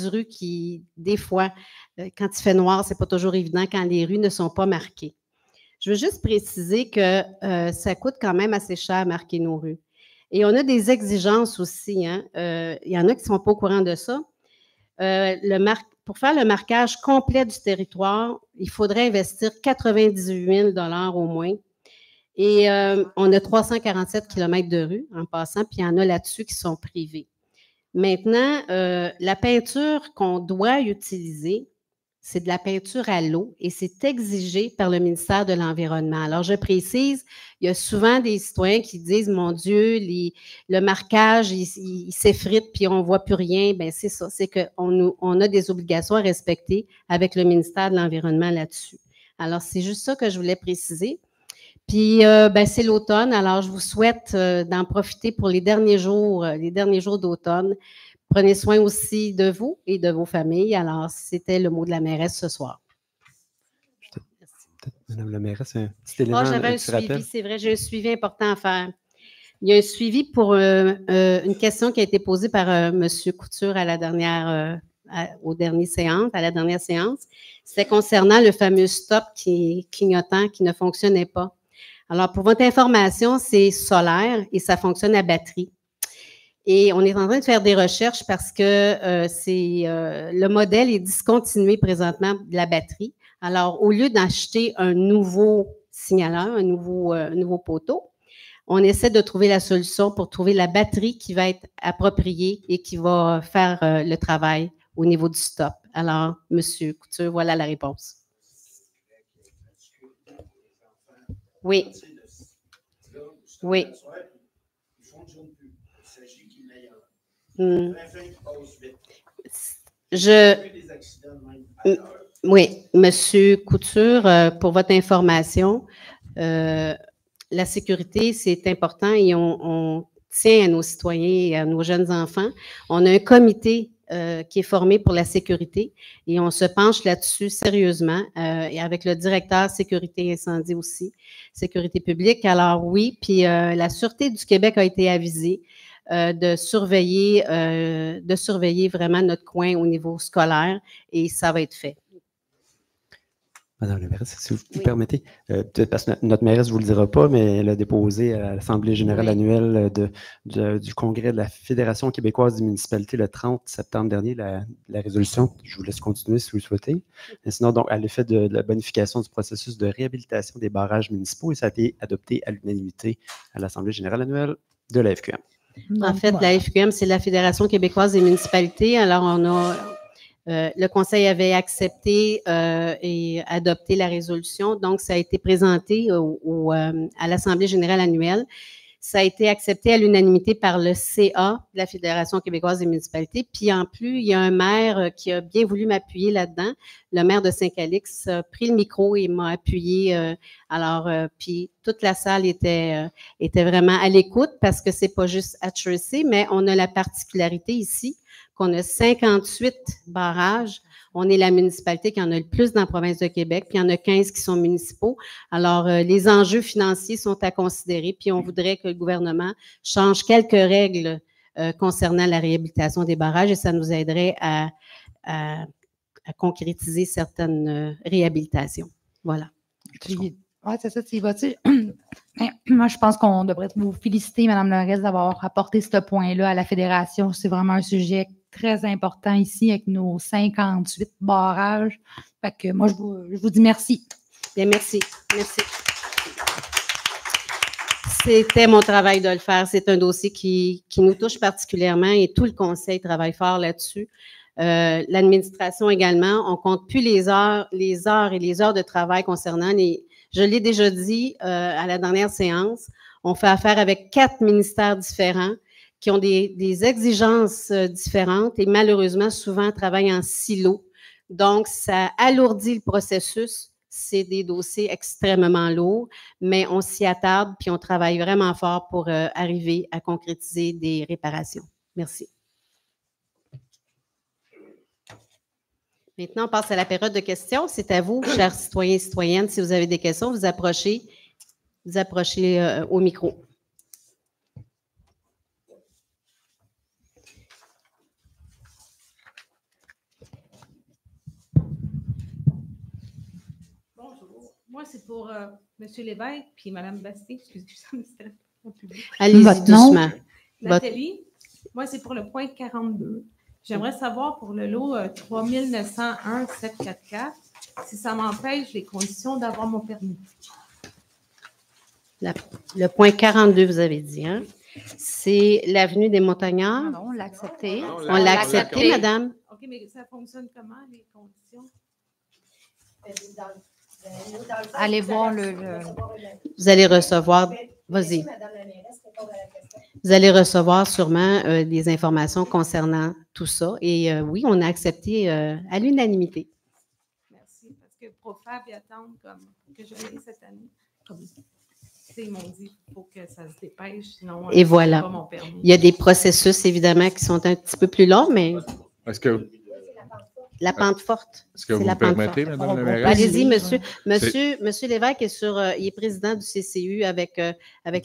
rues qui, des fois, quand il fait noir, ce n'est pas toujours évident quand les rues ne sont pas marquées. Je veux juste préciser que ça coûte quand même assez cher à marquer nos rues. Et on a des exigences aussi. Hein? Il y en a qui ne sont pas au courant de ça. Pour faire le marquage complet du territoire, il faudrait investir 98 000 $ au moins. Et on a 347 km de rue en passant, puis il y en a là-dessus qui sont privés. Maintenant, la peinture qu'on doit utiliser, c'est de la peinture à l'eau et c'est exigé par le ministère de l'Environnement. Alors, je précise, il y a souvent des citoyens qui disent, mon Dieu, le marquage, il s'effrite puis on ne voit plus rien. Bien, c'est ça, c'est qu'on a des obligations à respecter avec le ministère de l'Environnement là-dessus. Alors, c'est juste ça que je voulais préciser. Puis, c'est l'automne, alors je vous souhaite d'en profiter pour les derniers jours d'automne. Prenez soin aussi de vous et de vos familles. Alors, c'était le mot de la mairesse ce soir. Peut-être, Madame la mairesse, un petit élément. J'avais un suivi, c'est vrai, j'ai un suivi important à faire. Il y a un suivi pour une question qui a été posée par M. Couture à la dernière séance. C'était concernant le fameux stop clignotant qui ne fonctionnait pas. Alors, pour votre information, c'est solaire et ça fonctionne à batterie. Et on est en train de faire des recherches parce que le modèle est discontinué présentement de la batterie. Alors, au lieu d'acheter un nouveau signaleur, un nouveau poteau, on essaie de trouver la solution pour trouver la batterie qui va être appropriée et qui va faire le travail au niveau du stop. Alors, M. Couture, voilà la réponse. Oui. Oui. Il ne fonctionne plus. Il s'agit qu'il n'aille Hmm. Enfin, qui passe vite. Je, Il y a eu des accidents même ailleurs. oui, Monsieur Couture, pour votre information, la sécurité, c'est important et on tient à nos citoyens et à nos jeunes enfants. On a un comité qui est formé pour la sécurité et on se penche là-dessus sérieusement et avec le directeur sécurité incendie aussi, sécurité publique. Alors oui, puis la Sûreté du Québec a été avisée de surveiller vraiment notre coin au niveau scolaire et ça va être fait. Madame la mairesse, si vous Oui. permettez, peut-être parce que notre mairesse ne vous le dira pas, mais elle a déposé à l'Assemblée générale Oui. annuelle du Congrès de la Fédération québécoise des municipalités le 30 septembre dernier, la résolution. Je vous laisse continuer si vous le souhaitez. Mais sinon, donc, à l'effet de la bonification du processus de réhabilitation des barrages municipaux, et ça a été adopté à l'unanimité à l'Assemblée générale annuelle de la FQM. En fait, la FQM, c'est la Fédération québécoise des municipalités. Alors, le Conseil avait accepté et adopté la résolution. Donc, ça a été présenté à l'Assemblée générale annuelle. Ça a été accepté à l'unanimité par le CA de la Fédération québécoise des municipalités. Puis, en plus, il y a un maire qui a bien voulu m'appuyer là-dedans. Le maire de Saint-Calix a pris le micro et m'a appuyé. Puis, toute la salle était vraiment à l'écoute parce que c'est pas juste HEC, mais on a la particularité ici qu'on a 58 barrages. On est la municipalité qui en a le plus dans la province de Québec, puis il y en a 15 qui sont municipaux. Alors, les enjeux financiers sont à considérer, puis on voudrait que le gouvernement change quelques règles concernant la réhabilitation des barrages et ça nous aiderait à concrétiser certaines réhabilitations. Voilà. Oui, c'est ça, tu y vas-tu? Moi, je pense qu'on devrait vous féliciter, Mme Lorez, d'avoir apporté ce point-là à la Fédération. C'est vraiment un sujet très important ici avec nos 58 barrages. Fait que moi, je vous dis merci. Bien, merci. Merci. C'était mon travail de le faire. C'est un dossier qui nous touche particulièrement et tout le Conseil travaille fort là-dessus. L'administration également, on compte plus les heures et les heures de travail concernant je l'ai déjà dit à la dernière séance, on fait affaire avec 4 ministères différents qui ont des exigences différentes et malheureusement, souvent, travaillent en silo. Donc, ça alourdit le processus. C'est des dossiers extrêmement lourds, mais on s'y attarde puis on travaille vraiment fort pour arriver à concrétiser des réparations. Merci. Maintenant, on passe à la période de questions. C'est à vous, chers citoyens et citoyennes. Si vous avez des questions, vous approchez au micro. Bonjour. Moi, c'est pour M. Lévesque puis Mme Bastien. Excusez-moi, c'était pas public. Allez-y doucement. Nathalie, moi, c'est pour le point 42. J'aimerais savoir pour le lot 3901-744 si ça m'empêche les conditions d'avoir mon permis. Le point 42, vous avez dit, hein? C'est l'avenue des Montagnards. Non, on l'a accepté. On l'a accepté, madame. OK, mais ça fonctionne comment, les conditions? Allez voir Vous allez recevoir, vas-y. Vous allez recevoir sûrement des informations concernant tout ça. Et oui, on a accepté à l'unanimité. Merci, parce que Profab, ils attendent comme que je l'ai cette année. Ils m'ont dit qu'il faut que ça se dépêche, sinon et voilà. Pas mon permis. Il y a des processus, évidemment, qui sont un petit peu plus longs, mais est-ce que la pente forte. Est-ce que vous me permettez, Mme la mairesse? Allez-y, monsieur. Monsieur Lévesque il est président du CCU avec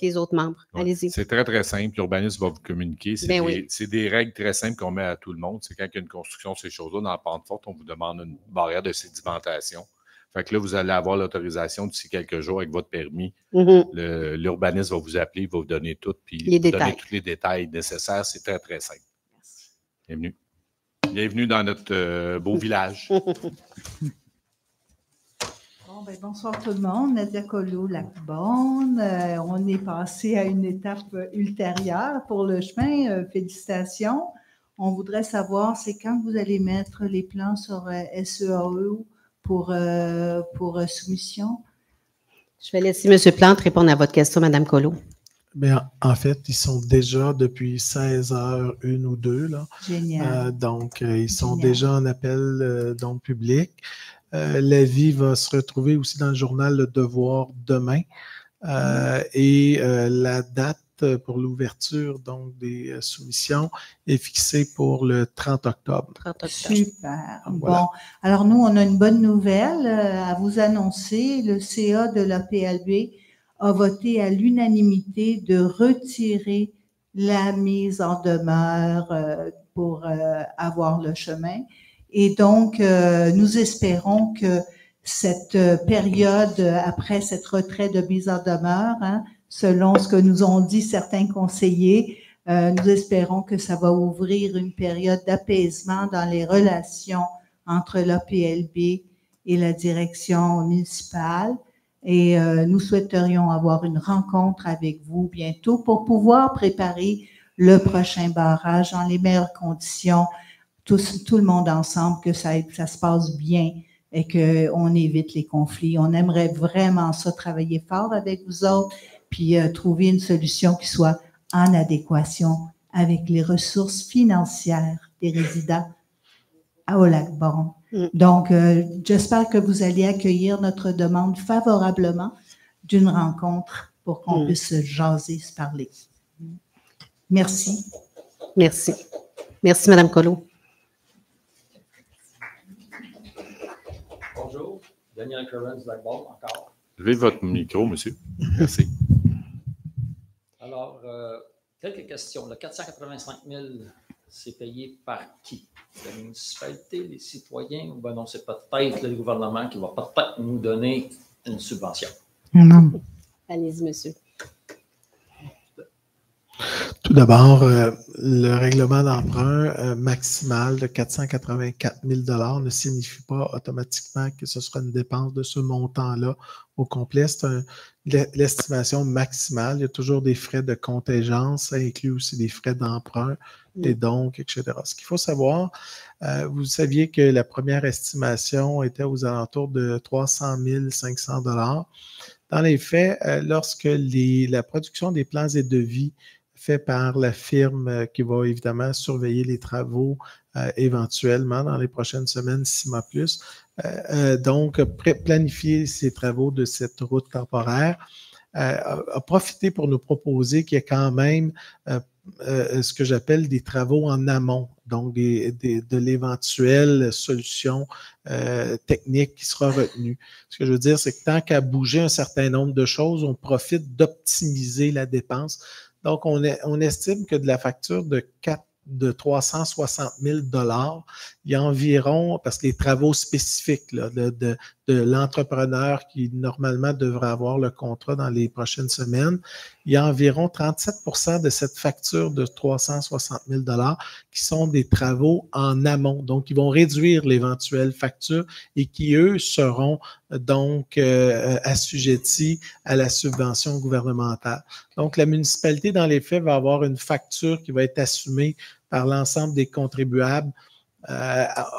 les autres membres. Ouais. Allez-y. C'est très, très simple. L'urbanisme va vous communiquer. Oui. C'est des règles très simples qu'on met à tout le monde. C'est quand il y a une construction, ces choses-là, dans la pente forte, on vous demande une barrière de sédimentation. Fait que là, vous allez avoir l'autorisation d'ici quelques jours avec votre permis. Mm-hmm. L'urbaniste va vous appeler, il va vous donner tout, puis donner tous les détails nécessaires. C'est très, très simple. Merci. Bienvenue. Bienvenue dans notre beau village. Bonsoir tout le monde. Nadia Collot, Lac-Bonne. On est passé à une étape ultérieure pour le chemin. Félicitations. On voudrait savoir, c'est quand vous allez mettre les plans sur SEAE pour soumission? Je vais laisser M. Plante répondre à votre question, Mme Collot. Bien, en fait, ils sont déjà depuis 16h, 1 ou 2, là. Génial. Donc, ils sont Génial. déjà en appel donc public. L'avis va se retrouver aussi dans le journal Le Devoir demain. Et la date pour l'ouverture donc des soumissions est fixée pour le 30 octobre. 30 octobre. Super. Voilà. Bon, alors nous, on a une bonne nouvelle à vous annoncer. Le CA de l'APLB a voté à l'unanimité de retirer la mise en demeure pour avoir le chemin. Et donc, nous espérons que cette période après cette retrait de mise en demeure, hein, selon ce que nous ont dit certains conseillers, nous espérons que ça va ouvrir une période d'apaisement dans les relations entre l'APLB et la direction municipale. Et nous souhaiterions avoir une rencontre avec vous bientôt pour pouvoir préparer le prochain barrage dans les meilleures conditions, tout le monde ensemble, que ça se passe bien et qu'on évite les conflits. On aimerait vraiment ça, travailler fort avec vous autres, puis trouver une solution qui soit en adéquation avec les ressources financières des résidents au Lac-Borgne. Donc, j'espère que vous allez accueillir notre demande favorablement d'une rencontre pour qu'on puisse se jaser, se parler. Merci. Merci. Merci, Mme Collot. Bonjour, Daniel Curran du Lac-Borgne, encore. Levez votre micro, monsieur. Merci. Alors, quelques questions. Le 485 000, c'est payé par qui? La municipalité, les citoyens, ou bien non, c'est peut-être le gouvernement qui va peut-être nous donner une subvention. Non. Allez-y, monsieur. Tout d'abord, le règlement d'emprunt maximal de 484 000 ne signifie pas automatiquement que ce sera une dépense de ce montant-là au complet. C'est l'estimation maximale. Il y a toujours des frais de contingence. Ça inclut aussi des frais d'emprunt, des dons, etc. Ce qu'il faut savoir, vous saviez que la première estimation était aux alentours de 300 500 $. Dans les faits, lorsque la production des plans et devis fait par la firme qui va évidemment surveiller les travaux éventuellement dans les prochaines semaines, 6 mois plus. Donc, planifier ces travaux de cette route temporaire a profité pour nous proposer qu'il y a quand même ce que j'appelle des travaux en amont, donc de l'éventuelle solution technique qui sera retenue. Ce que je veux dire, c'est que tant qu'à bouger un certain nombre de choses, on profite d'optimiser la dépense. Donc, on estime que de la facture de 360 000 $, il y a environ, parce que les travaux spécifiques là, de l'entrepreneur qui normalement devrait avoir le contrat dans les prochaines semaines, il y a environ 37% de cette facture de 360 000 $ qui sont des travaux en amont. Donc, ils vont réduire l'éventuelle facture et qui, eux, seront donc assujettis à la subvention gouvernementale. Donc, la municipalité, dans les faits, va avoir une facture qui va être assumée par l'ensemble des contribuables.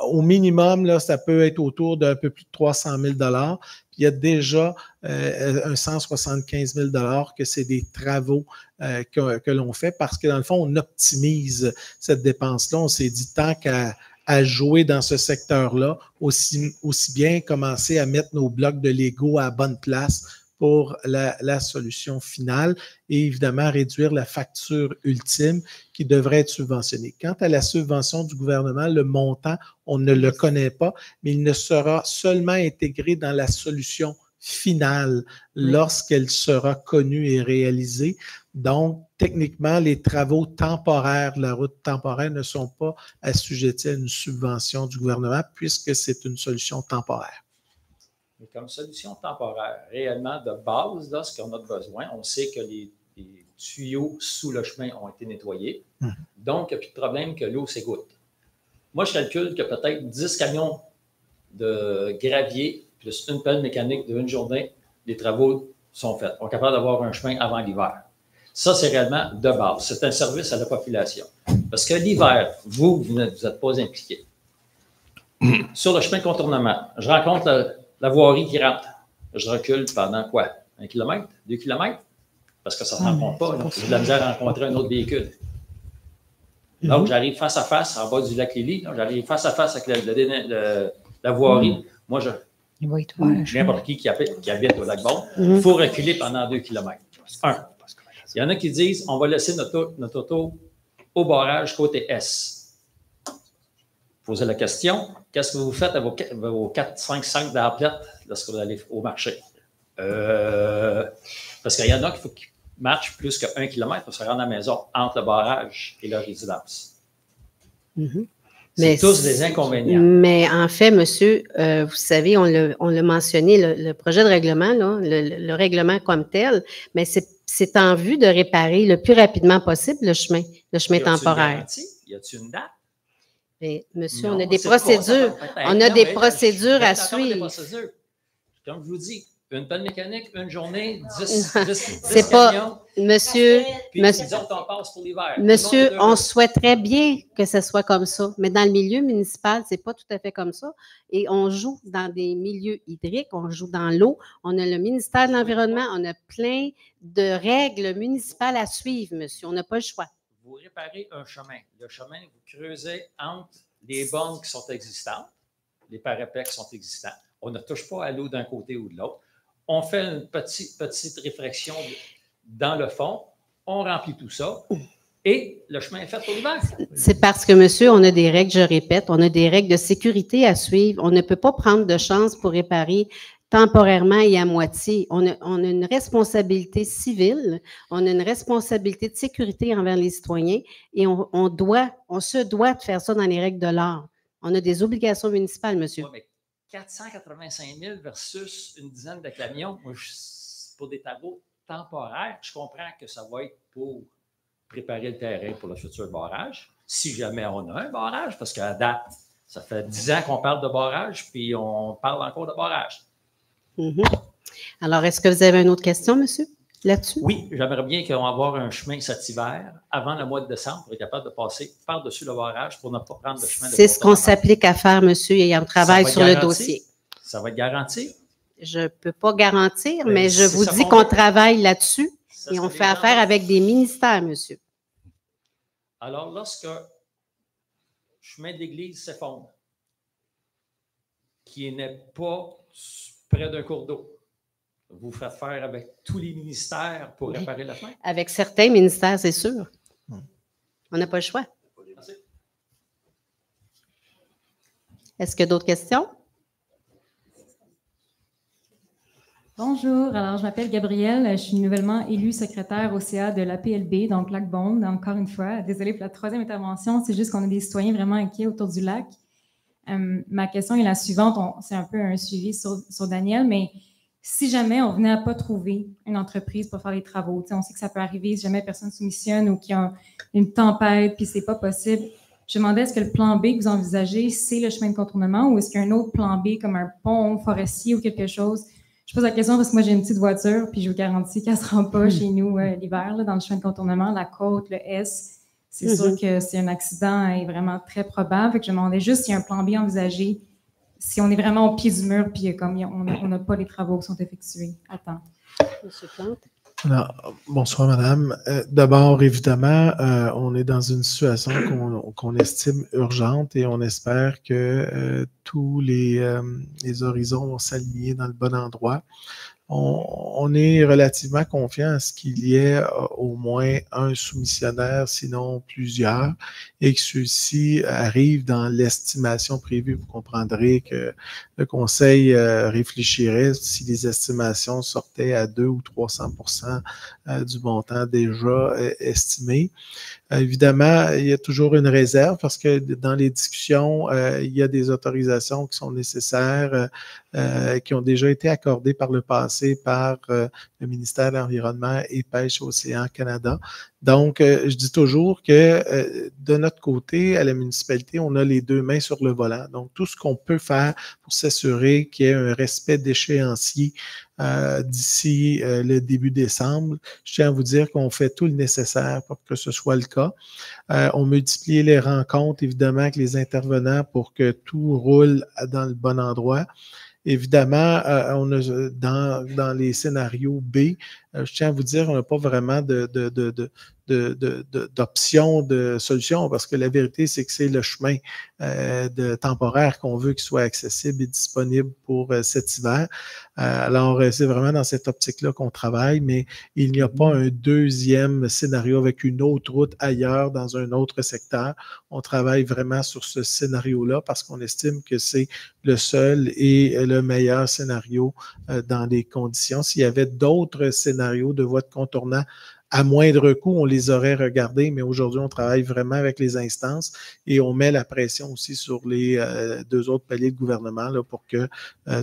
Au minimum, là, ça peut être autour d'un peu plus de 300 000 $. Puis il y a déjà un 175 000 $ que c'est des travaux que l'on fait parce que dans le fond, on optimise cette dépense-là. On s'est dit tant qu'à jouer dans ce secteur-là, aussi bien commencer à mettre nos blocs de Lego à la bonne place pour la solution finale et évidemment réduire la facture ultime qui devrait être subventionnée. Quant à la subvention du gouvernement, le montant, on ne le connaît pas, mais il ne sera seulement intégré dans la solution finale lorsqu'elle sera connue et réalisée. Donc, techniquement, les travaux temporaires de la route temporaire ne sont pas assujettis à une subvention du gouvernement puisque c'est une solution temporaire. Mais comme solution temporaire, réellement de base, là, ce qu'on a besoin, on sait que les tuyaux sous le chemin ont été nettoyés. Donc, il n'y a plus de problème que l'eau s'égoutte. Moi, je calcule que peut-être 10 camions de gravier plus une pelle mécanique d'une journée, les travaux sont faits. On est capable d'avoir un chemin avant l'hiver. Ça, c'est réellement de base. C'est un service à la population. Parce que l'hiver, vous n'êtes pas impliqué. Sur le chemin de contournement, je rencontre la voirie qui rentre. Je recule pendant quoi? 1 kilomètre? 2 kilomètres? parce que ça ne se rencontre pas. J'ai de la misère à rencontrer un autre véhicule. Donc, j'arrive face à face en bas du lac Lélie. J'arrive face à face avec la voirie. Moi, n'importe qui habite au lac Bon, il faut reculer pendant 2 km. Il y en a qui disent on va laisser notre auto au barrage côté S. Posez la question, qu'est-ce que vous faites à vos 4, 5, 5 d'emplettes lorsque vous allez au marché? Parce qu'il y en a qui faut qu'ils marchent plus que 1 km pour se rendre à la maison entre le barrage et leur résidence. C'est tous des inconvénients. Mais en fait, monsieur, vous savez, on l'a mentionné, le projet de règlement, là, le règlement comme tel, mais c'est en vue de réparer le plus rapidement possible le chemin temporaire. Y a-t-il une date? Mais, monsieur, on a des procédures. On a des procédures à suivre. Comme je vous dis, une pelle mécanique, une journée, 10 c'est camions. Pas, monsieur, puis monsieur, disons qu'on passe pour l'hiver. monsieur, on souhaiterait bien que ce soit comme ça, mais dans le milieu municipal, c'est pas tout à fait comme ça. Et on joue dans des milieux hydriques, on joue dans l'eau. On a le ministère de l'Environnement, on a plein de règles municipales à suivre, monsieur. On n'a pas le choix. Vous réparez un chemin. Le chemin, vous creusez entre les bornes qui sont existantes, les parapets qui sont existants. On ne touche pas à l'eau d'un côté ou de l'autre. On fait une petite réfraction dans le fond, on remplit tout ça et le chemin est fait pour l'hiver. C'est parce que, monsieur, on a des règles, je répète, on a des règles de sécurité à suivre. On ne peut pas prendre de chance pour réparer temporairement et à moitié. On a une responsabilité civile, on a une responsabilité de sécurité envers les citoyens et on se doit de faire ça dans les règles de l'art. On a des obligations municipales, monsieur. Ouais, mais 485 000 versus une dizaine de camions, moi, pour des travaux temporaires, je comprends que ça va être pour préparer le terrain pour le futur barrage, si jamais on a un barrage, parce qu'à date, ça fait 10 ans qu'on parle de barrage, puis on parle encore de barrage. Alors, est-ce que vous avez une autre question, monsieur, là-dessus? Oui, j'aimerais bien qu'on va avoir un chemin cet hiver, avant le mois de décembre, pour être capable de passer par-dessus le barrage pour ne pas prendre le chemin de C'est ce qu'on s'applique à faire, monsieur, et on travaille sur le dossier. Ça va être garanti? Je ne peux pas garantir, mais je vous dis qu'on travaille là-dessus et on fait affaire avec des ministères, monsieur. Alors, lorsque le chemin de l'église s'effondre, qui n'est pas près d'un cours d'eau, vous faites affaire avec tous les ministères pour réparer le chemin? Avec certains ministères, c'est sûr. On n'a pas le choix. Merci. Est-ce qu'il y a d'autres questions? Bonjour, alors je m'appelle Gabrielle, je suis nouvellement élue secrétaire au CA de l'APLB, donc Lac Beaune, encore une fois. Désolée pour la troisième intervention, c'est juste qu'on a des citoyens vraiment inquiets autour du lac. Ma question est la suivante, c'est un peu un suivi sur Daniel, mais si jamais on venait à pas trouver une entreprise pour faire les travaux, on sait que ça peut arriver si jamais personne soumissionne ou qu'il y a une tempête puis c'est pas possible. Je me demandais, est-ce que le plan B que vous envisagez, c'est le chemin de contournement ou est-ce qu'il y a un autre plan B comme un pont forestier ou quelque chose? Je pose la question parce que moi, j'ai une petite voiture, puis je vous garantis qu'elle ne se rend pas chez nous l'hiver, dans le chemin de contournement, la côte, le S. C'est sûr que c'est un accident est vraiment très probable. Fait que je me demandais juste s'il y a un plan B envisagé, si on est vraiment au pied du mur, puis comme on n'a pas les travaux qui sont effectués à temps. Monsieur Plante. Alors, bonsoir, madame. D'abord, évidemment, on est dans une situation qu'on estime urgente et on espère que tous les horizons vont s'aligner dans le bon endroit. On est relativement confiant à ce qu'il y ait au moins un soumissionnaire, sinon plusieurs, et que ceux-ci arrivent dans l'estimation prévue. Vous comprendrez que le Conseil réfléchirait si les estimations sortaient à 200 ou 300% du montant déjà estimé. Évidemment, il y a toujours une réserve parce que dans les discussions, il y a des autorisations qui sont nécessaires, qui ont déjà été accordées par le passé par le ministère de l'Environnement et Pêche Océan Canada. Donc, je dis toujours que de notre côté, à la municipalité, on a les deux mains sur le volant. Donc, tout ce qu'on peut faire pour s'assurer qu'il y ait un respect d'échéancier d'ici le début décembre, je tiens à vous dire qu'on fait tout le nécessaire pour que ce soit le cas. On multiplie les rencontres, évidemment, avec les intervenants pour que tout roule dans le bon endroit. Évidemment, on a dans les scénarios B, je tiens à vous dire, on n'a pas vraiment d'option, de solution, parce que la vérité, c'est que c'est le chemin temporaire qu'on veut qu'il soit accessible et disponible pour cet hiver. Alors, c'est vraiment dans cette optique-là qu'on travaille, mais il n'y a pas un deuxième scénario avec une autre route ailleurs dans un autre secteur. On travaille vraiment sur ce scénario-là parce qu'on estime que c'est le seul et le meilleur scénario dans les conditions. S'il y avait d'autres scénarios de voies de contournant à moindre coût, on les aurait regardés, mais aujourd'hui, on travaille vraiment avec les instances et on met la pression aussi sur les deux autres paliers de gouvernement là, pour que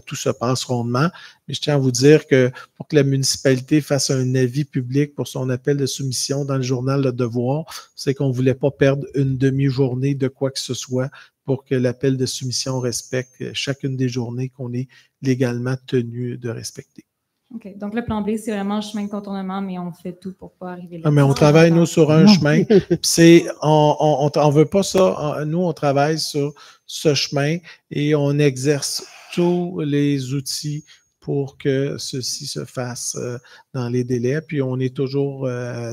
tout se passe rondement. Mais je tiens à vous dire que pour que la municipalité fasse un avis public pour son appel de soumission dans le journal Le Devoir, c'est qu'on ne voulait pas perdre une demi-journée de quoi que ce soit pour que l'appel de soumission respecte chacune des journées qu'on est légalement tenu de respecter. OK. Donc, le plan B, c'est vraiment un chemin de contournement, mais on fait tout pour ne pas arriver là. Ah, mais on travaille, nous, sur un chemin. On veut pas ça. Nous, on travaille sur ce chemin et on exerce tous les outils pour que ceci se fasse dans les délais. Puis, on est toujours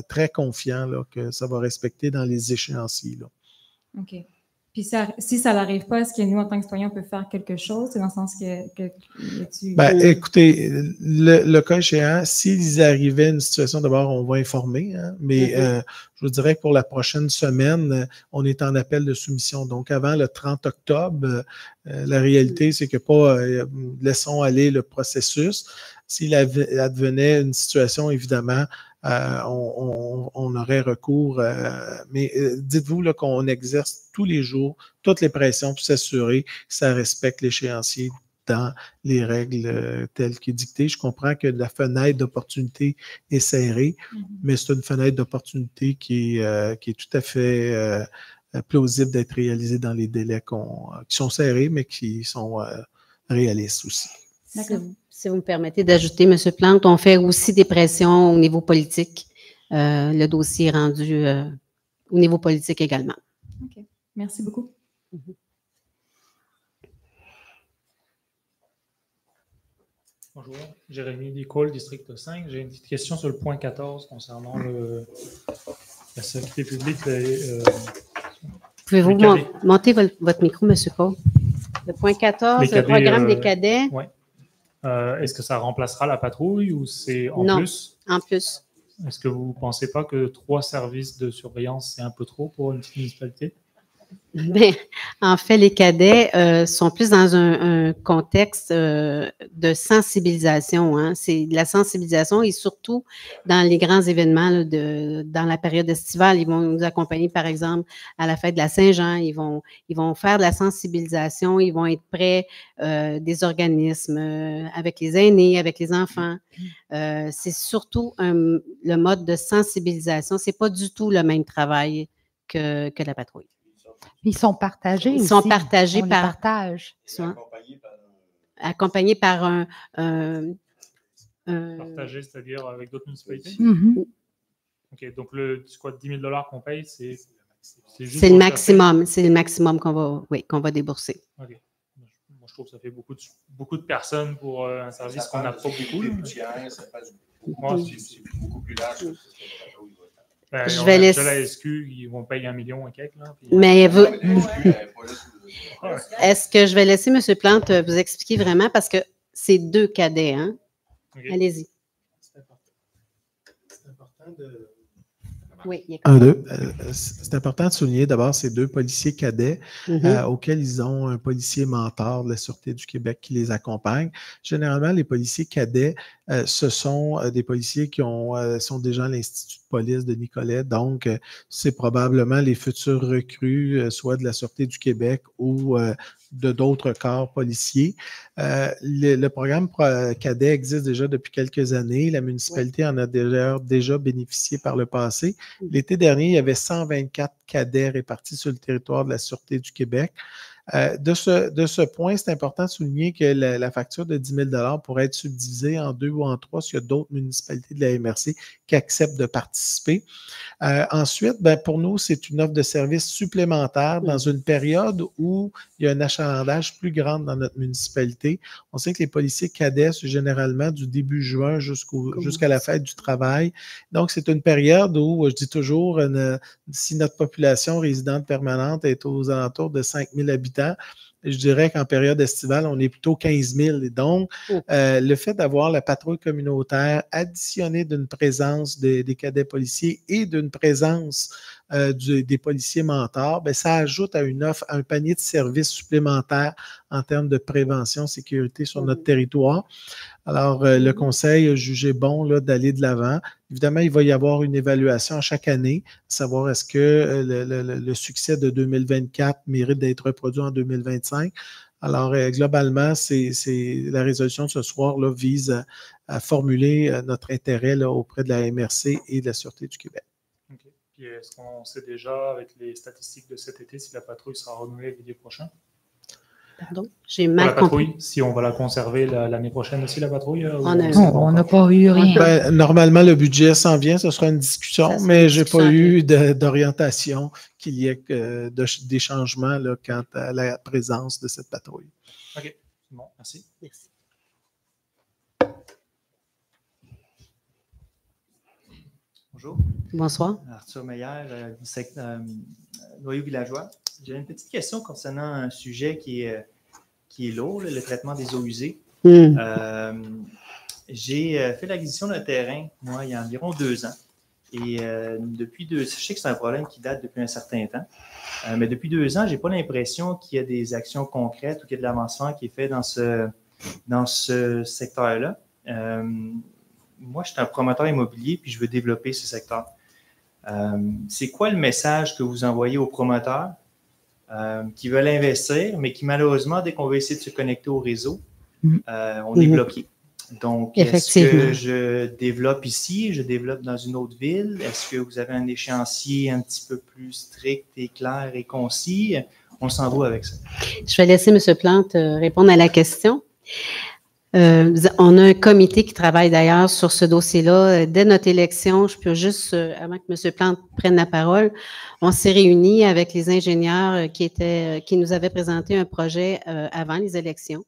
très confiant là, que ça va respecter dans les échéanciers. Là. OK. Puis si ça n'arrive pas, est-ce que nous, en tant que citoyens, on peut faire quelque chose? C'est dans le sens que tu... Écoutez, le cas échéant, s'ils arrivaient à une situation, d'abord, on va informer, hein, mais je vous dirais que pour la prochaine semaine, on est en appel de soumission. Donc, avant le 30 octobre, la réalité, c'est que laissons aller le processus. S'il advenait une situation, évidemment, on aurait recours, mais dites-vous là, qu'on exerce tous les jours toutes les pressions pour s'assurer que ça respecte l'échéancier dans les règles telles qu'est dictées. Je comprends que la fenêtre d'opportunité est serrée, mais c'est une fenêtre d'opportunité qui est tout à fait plausible d'être réalisée dans les délais qui sont serrés, mais qui sont réalistes aussi. D'accord. Si vous me permettez d'ajouter, M. Plante, on fait aussi des pressions au niveau politique. Le dossier est rendu au niveau politique également. OK. Merci beaucoup. Bonjour, Jérémy Décolle, District 5. J'ai une petite question sur le point 14 concernant la sécurité publique. Pouvez-vous monter votre micro, M. Cole? Le point 14, le programme des cadets. Oui. Est-ce que ça remplacera la patrouille ou c'est en plus? Non, en plus. Est-ce que vous ne pensez pas que 3 services de surveillance, c'est un peu trop pour une petite municipalité? Bien, en fait, les cadets sont plus dans un contexte de sensibilisation. Hein. C'est de la sensibilisation et surtout dans les grands événements, là, dans la période estivale. Ils vont nous accompagner, par exemple, à la fête de la Saint-Jean. Ils vont faire de la sensibilisation. Ils vont être près des organismes, avec les aînés, avec les enfants. C'est surtout le mode de sensibilisation. C'est pas du tout le même travail que la patrouille. Ils sont partagés aussi. Ils sont partagés par... Accompagnés par un... Partagés, c'est-à-dire avec d'autres municipalités? OK, donc le 10 000 $ qu'on paye, c'est juste... C'est le maximum. C'est le maximum qu'on va débourser. OK. Moi, je trouve que ça fait beaucoup de personnes pour un service qu'on n'a pas beaucoup. C'est beaucoup plus large. Je vais laisser. La SQ, ils vont payer 1 million et quelques. Là, puis... Mais est-ce que je vais laisser M. Plante vous expliquer vraiment parce que c'est 2 cadets, hein? Okay. Allez-y. C'est important de... Oui, c'est important de souligner d'abord ces 2 policiers cadets auxquels ils ont un policier mentor de la Sûreté du Québec qui les accompagne. Généralement, les policiers cadets, ce sont des policiers qui sont déjà à l'Institut de police de Nicolet. Donc, c'est probablement les futurs recrues, soit de la Sûreté du Québec ou de d'autres corps policiers. Le programme cadet existe déjà depuis quelques années. La municipalité en a déjà bénéficié par le passé. L'été dernier, il y avait 124 cadets répartis sur le territoire de la Sûreté du Québec. De ce point, c'est important de souligner que la facture de 10 000 pourrait être subdivisée en 2 ou en 3 s'il y a d'autres municipalités de la MRC qui acceptent de participer. Ensuite, pour nous, c'est une offre de service supplémentaire dans une période où il y a un achalandage plus grand dans notre municipalité. On sait que les policiers cadets, c'est généralement du début juin jusqu'à la fête du travail. Donc, c'est une période où, je dis toujours, si notre population résidente permanente est aux alentours de 5 000 habitants, je dirais qu'en période estivale, on est plutôt 15 000. Et donc, le fait d'avoir la patrouille communautaire additionnée d'une présence des cadets policiers et d'une présence des policiers mentors, ça ajoute à une offre, à un panier de services supplémentaires en termes de prévention, sécurité sur notre territoire. Alors, le conseil a jugé bon d'aller de l'avant. Évidemment, il va y avoir une évaluation à chaque année, savoir est-ce que le succès de 2024 mérite d'être reproduit en 2025. Alors, globalement, la résolution de ce soir vise à formuler notre intérêt auprès de la MRC et de la Sûreté du Québec. OK. Puis, est-ce qu'on sait déjà, avec les statistiques de cet été, si la patrouille sera renouvelée l'été prochain? Pardon, j'ai mal compris. Si on va la conserver l'année prochaine aussi, la patrouille? On n'a pas eu rien. Normalement, le budget s'en vient, ce sera une discussion, mais je n'ai pas eu d'orientation qu'il y ait des changements quant à la présence de cette patrouille. OK, c'est bon, merci. Merci. Bonjour. Bonsoir. Arthur Meyer, Noyau Villageois. J'ai une petite question concernant un sujet qui est lourd, le traitement des eaux usées. J'ai fait l'acquisition d'un terrain, moi, il y a environ 2 ans. Et je sais que c'est un problème qui date depuis un certain temps, mais depuis 2 ans, je n'ai pas l'impression qu'il y a des actions concrètes ou qu'il y a de l'avancement qui est fait dans ce secteur-là. Moi, je suis un promoteur immobilier puis je veux développer ce secteur. C'est quoi le message que vous envoyez aux promoteurs qui veulent investir, mais qui malheureusement, dès qu'on veut essayer de se connecter au réseau, on est bloqué. Donc, est-ce que je développe ici, je développe dans une autre ville? Est-ce que vous avez un échéancier un petit peu plus strict et clair et concis? On s'en va avec ça. Je vais laisser M. Plante répondre à la question. On a un comité qui travaille d'ailleurs sur ce dossier-là. Dès notre élection, je peux juste, avant que M. Plante prenne la parole, on s'est réunis avec les ingénieurs qui nous avaient présenté un projet avant les élections.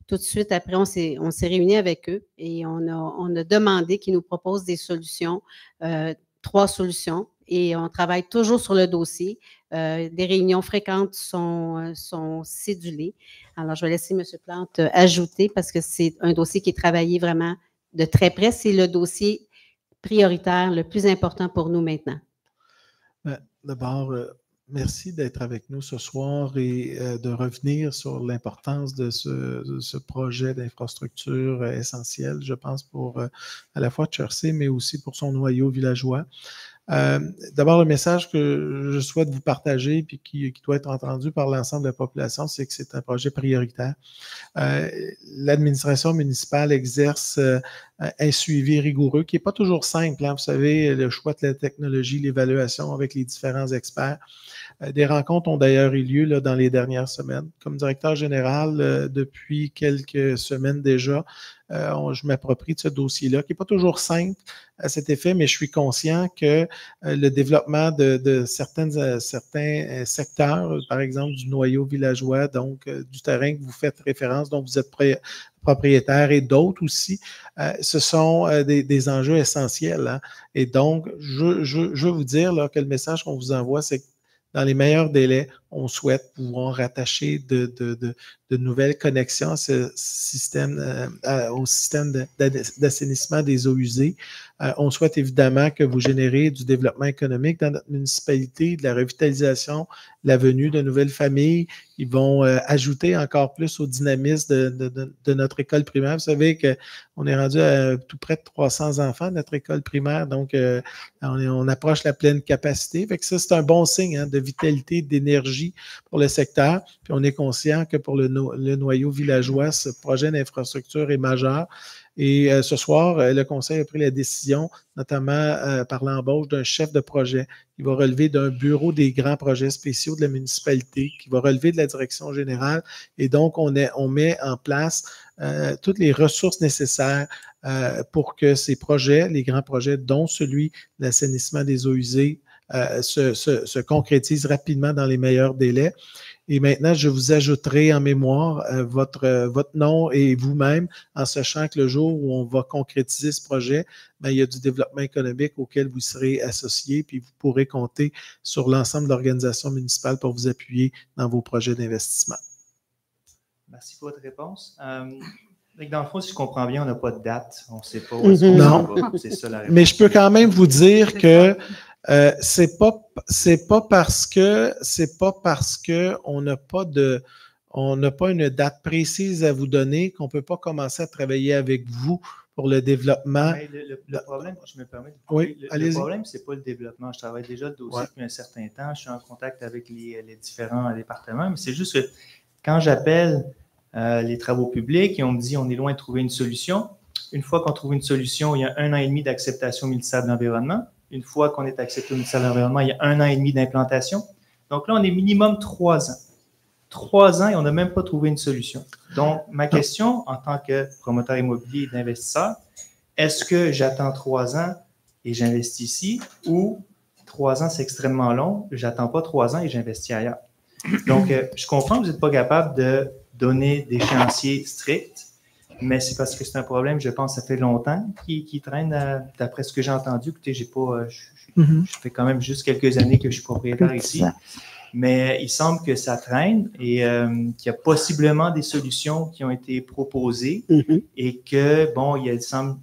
Tout de suite après, on s'est réunis avec eux et on a demandé qu'ils nous proposent des solutions, 3 solutions, et on travaille toujours sur le dossier. Des réunions fréquentes sont cédulées. Alors, je vais laisser M. Plante ajouter parce que c'est un dossier qui est travaillé vraiment de très près. C'est le dossier prioritaire le plus important pour nous maintenant. D'abord, merci d'être avec nous ce soir et de revenir sur l'importance de ce projet d'infrastructure essentiel, je pense, pour à la fois Chersey, mais aussi pour son noyau villageois. D'abord, le message que je souhaite vous partager et qui doit être entendu par l'ensemble de la population, c'est que c'est un projet prioritaire. L'administration municipale exerce un suivi rigoureux qui n'est pas toujours simple. Vous savez, le choix de la technologie, l'évaluation avec les différents experts. Des rencontres ont d'ailleurs eu lieu dans les dernières semaines. Comme directeur général, depuis quelques semaines déjà, je m'approprie de ce dossier-là, qui n'est pas toujours simple à cet effet, mais je suis conscient que le développement de certains secteurs, par exemple du noyau villageois, donc du terrain que vous faites référence, dont vous êtes propriétaire et d'autres aussi, ce sont des enjeux essentiels. Hein. Et donc, je veux vous dire que le message qu'on vous envoie, c'est que dans les meilleurs délais, on souhaite pouvoir rattacher de nouvelles connexions à ce système, au système d'assainissement des eaux usées. On souhaite évidemment que vous générez du développement économique dans notre municipalité, de la revitalisation, la venue de nouvelles familles. Ils vont ajouter encore plus au dynamisme de notre école primaire. Vous savez qu'on est rendu à tout près de 300 enfants de notre école primaire, donc on approche la pleine capacité. Fait que ça, c'est un bon signe de vitalité, d'énergie pour le secteur. Puis on est conscient que pour le noyau villageois, ce projet d'infrastructure est majeur. Et ce soir, le Conseil a pris la décision, notamment par l'embauche d'un chef de projet qui va relever d'un bureau des grands projets spéciaux de la municipalité, qui va relever de la direction générale. Et donc, on met en place toutes les ressources nécessaires pour que ces projets, les grands projets, dont celui de l'assainissement des eaux usées, se concrétisent rapidement dans les meilleurs délais. Et maintenant, je vous ajouterai en mémoire votre nom et vous-même, en sachant que le jour où on va concrétiser ce projet, bien, il y a du développement économique auquel vous serez associé, puis vous pourrez compter sur l'ensemble de l'organisation municipale pour vous appuyer dans vos projets d'investissement. Merci pour votre réponse. Dans le fond, si je comprends bien, on n'a pas de date. On ne sait pas où est-ce qu'on s'en va. C'est ça la réponse. Mais je peux quand même vous dire que c'est pas parce que on n'a pas une date précise à vous donner qu'on ne peut pas commencer à travailler avec vous pour le développement. Mais le problème, je me permets de oui, le problème, ce n'est pas le développement. Je travaille déjà le dossier depuis un certain temps. Je suis en contact avec les différents départements, mais c'est juste que quand j'appelle les travaux publics et on me dit on est loin de trouver une solution, une fois qu'on trouve une solution, il y a 1 an et demi d'acceptation ministérielle de l'Environnement. Une fois qu'on est accepté au ministère de l'Environnement, il y a 1 an et demi d'implantation. Donc là, on est minimum 3 ans. 3 ans et on n'a même pas trouvé une solution. Donc, ma question en tant que promoteur immobilier et d'investisseur, est-ce que j'attends 3 ans et j'investis ici ou 3 ans, c'est extrêmement long, j'attends pas 3 ans et j'investis ailleurs? Donc, je comprends que vous n'êtes pas capable de donner d'échéanciers stricts, mais c'est parce que c'est un problème, je pense, ça fait longtemps qui traîne, d'après ce que j'ai entendu. Écoutez, je fais quand même juste quelques années que je suis propriétaire ici, mais il semble que ça traîne et qu'il y a possiblement des solutions qui ont été proposées et que, bon, il semble,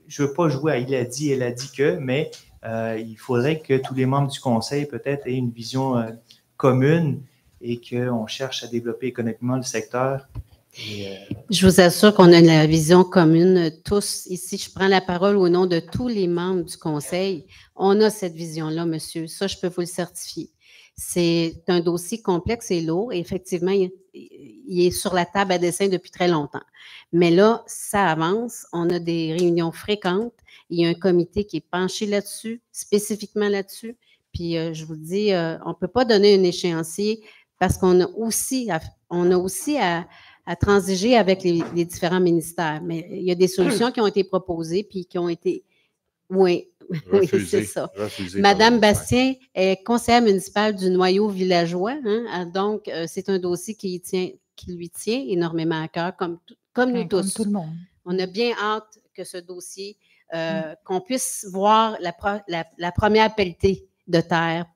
je ne veux pas jouer à il a dit, elle a dit que, mais il faudrait que tous les membres du conseil peut-être aient une vision commune et qu'on cherche à développer économiquement le secteur. Je vous assure qu'on a la vision commune tous. Ici, je prends la parole au nom de tous les membres du conseil. On a cette vision-là, monsieur. Ça, je peux vous le certifier. C'est un dossier complexe et lourd. Et effectivement, il est sur la table à dessin depuis très longtemps. Mais là, ça avance. On a des réunions fréquentes. Il y a un comité qui est penché là-dessus, spécifiquement là-dessus. Puis, je vous dis, on ne peut pas donner un échéancier parce qu'on a aussi à transiger avec les différents ministères. Mais il y a des solutions qui ont été proposées puis qui ont été, oui, c'est ça. Madame Bastien est conseillère municipale du noyau villageois, hein, donc c'est un dossier qui lui tient énormément à cœur, comme nous tous. Comme tout le monde. On a bien hâte que ce dossier, qu'on puisse voir la première pelletée de terre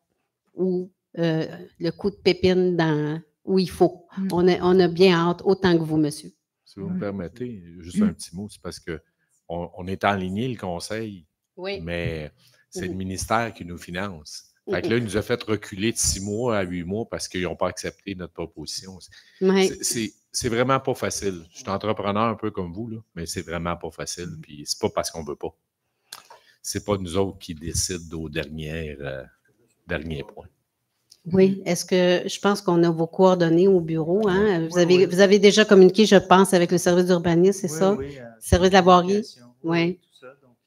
ou le coup de pépine où il faut. On a bien hâte, autant que vous, monsieur. Si vous me permettez, juste un petit mot, c'est parce qu'on est enligné, le conseil, mais c'est le ministère qui nous finance. Fait que là, il nous a fait reculer de 6 mois à 8 mois parce qu'ils n'ont pas accepté notre proposition. C'est vraiment pas facile. Je suis entrepreneur un peu comme vous, là, mais c'est vraiment pas facile. Puis c'est pas parce qu'on veut pas. C'est pas nous autres qui décident au dernier point. Oui, est-ce que je pense qu'on a vos coordonnées au bureau, hein? Vous avez déjà communiqué, je pense, avec le service d'urbanisme, c'est ça? Oui, service de la voirie? Oui. Tout ça. Donc,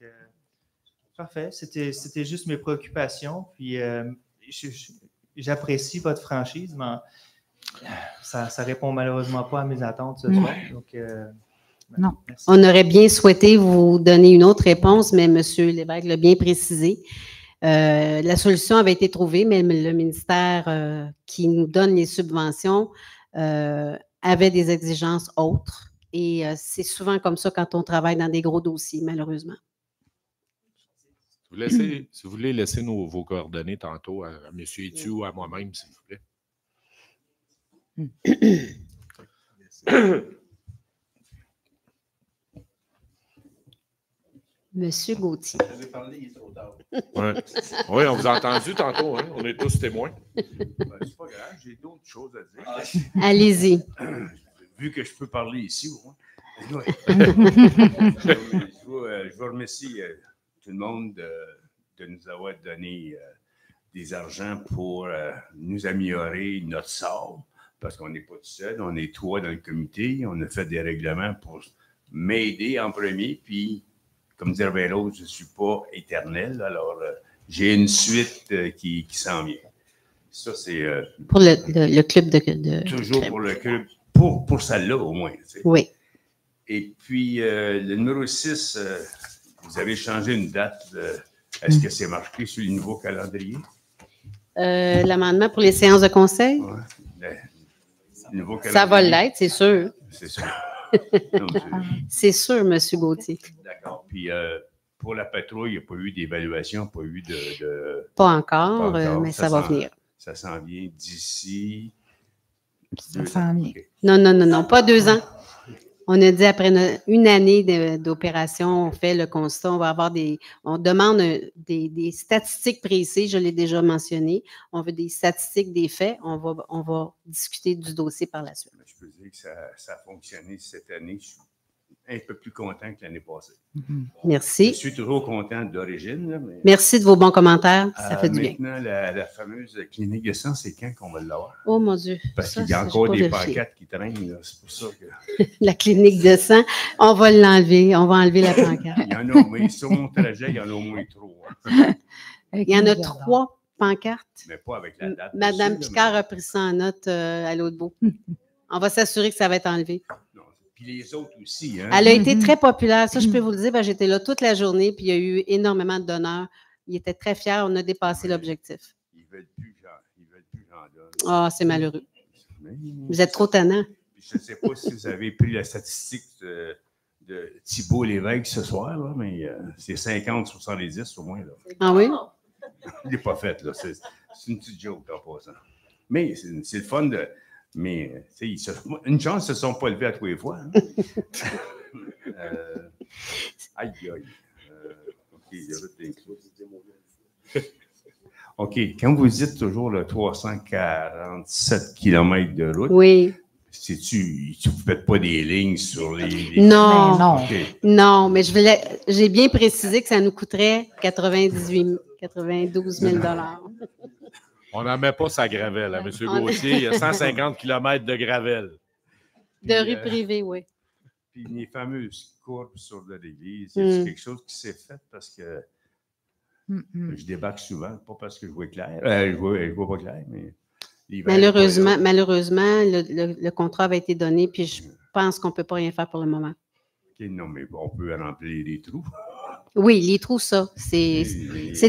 parfait. C'était juste mes préoccupations. Puis, j'apprécie votre franchise, mais ça répond malheureusement pas à mes attentes ce soir. Donc, non. Merci. On aurait bien souhaité vous donner une autre réponse, mais M. Lévesque l'a bien précisé. La solution avait été trouvée, mais le ministère qui nous donne les subventions avait des exigences autres. Et c'est souvent comme ça quand on travaille dans des gros dossiers, malheureusement. Si vous voulez laisser vos coordonnées tantôt à M. Etu ou à moi-même, s'il vous plaît. Monsieur Gauthier. J'avais parlé, il est trop tard. Oui, on vous a entendu tantôt, hein? On est tous témoins. C'est pas grave, j'ai d'autres choses à dire. Allez-y. Vu que je peux parler ici, au moins. Je vous remercie tout le monde de nous avoir donné des argents pour nous améliorer notre sort, parce qu'on n'est pas tout seul, on est 3 dans le comité, on a fait des règlements pour m'aider en premier, puis, comme dirait l'autre, je ne suis pas éternel, alors j'ai une suite qui s'en vient. Ça, c'est... pour le club de toujours crème. Pour le club, pour celle-là, au moins. Tu sais. Oui. Et puis, le numéro 6, vous avez changé une date. Est-ce que c'est marqué sur le nouveau calendrier? L'amendement pour les séances de conseil? Ouais. Le nouveau calendrier. Ça va l'être, c'est sûr. C'est sûr. C'est sûr, M. Gauthier. D'accord. Puis, pour la patrouille, il n'y a pas eu d'évaluation, pas eu de... Pas encore, mais ça va venir. Ça s'en vient d'ici... Ça s'en vient. Okay. Non, pas 2 ans. On a dit après une année d'opération, on fait le constat, on demande des statistiques précises, je l'ai déjà mentionné. On veut des statistiques des faits. On va discuter du dossier par la suite. Je peux dire que ça a fonctionné cette année. Je suis un peu plus content que l'année passée. Merci. Je suis toujours content d'origine. Mais... Merci de vos bons commentaires. Ça fait du bien. Maintenant, la fameuse clinique de sang, c'est quand qu'on va l'avoir? Oh mon Dieu. Parce qu'il y a encore des pancartes qui traînent. Là. C'est pour ça que... La clinique de sang, on va l'enlever. On va enlever la pancarte. Il y en a, mais sur mon trajet, il y en a au moins 3. Il y en a 3 pancartes. Mais pas avec la date. Madame Picard a pris ça en note à l'autre bout. On va s'assurer que ça va être enlevé. Puis les autres aussi. Hein? Elle a été très populaire. Ça, je peux vous le dire. J'étais là toute la journée, puis il y a eu énormément de donneurs. Ils étaient très fiers. On a dépassé l'objectif. Ils ne veulent plus j'en donne. Ah, c'est malheureux. Vous êtes trop tannant. Je ne sais pas si vous avez pris la statistique de Thibault Lévesque ce soir, là, mais c'est 50-70 au moins. Là. Ah oui? Il n'est pas fait, là. C'est une petite joke en passant. Mais c'est le fun de... Mais une chance, ils ne se sont pas levés à tous les fois. Hein? Aïe, aïe. OK, quand vous dites toujours le 347 km de route, oui. Tu ne faites pas des lignes sur les... Non, non. Okay. Non, mais j'ai bien précisé que ça nous coûterait 92 000 $. On n'en met pas sa gravelle, hein, M. Gauthier. Il y a 150 km de gravelle. De rue privée, oui. Puis les fameuses courbes sur de l'église, c'est quelque chose qui s'est fait parce que je débarque souvent, pas parce que je vois clair. Je vois pas clair, mais... Malheureusement, le contrat avait été donné, puis je pense qu'on ne peut pas rien faire pour le moment. OK, non, mais on peut remplir les trous. Oui, les trous, ça, c'est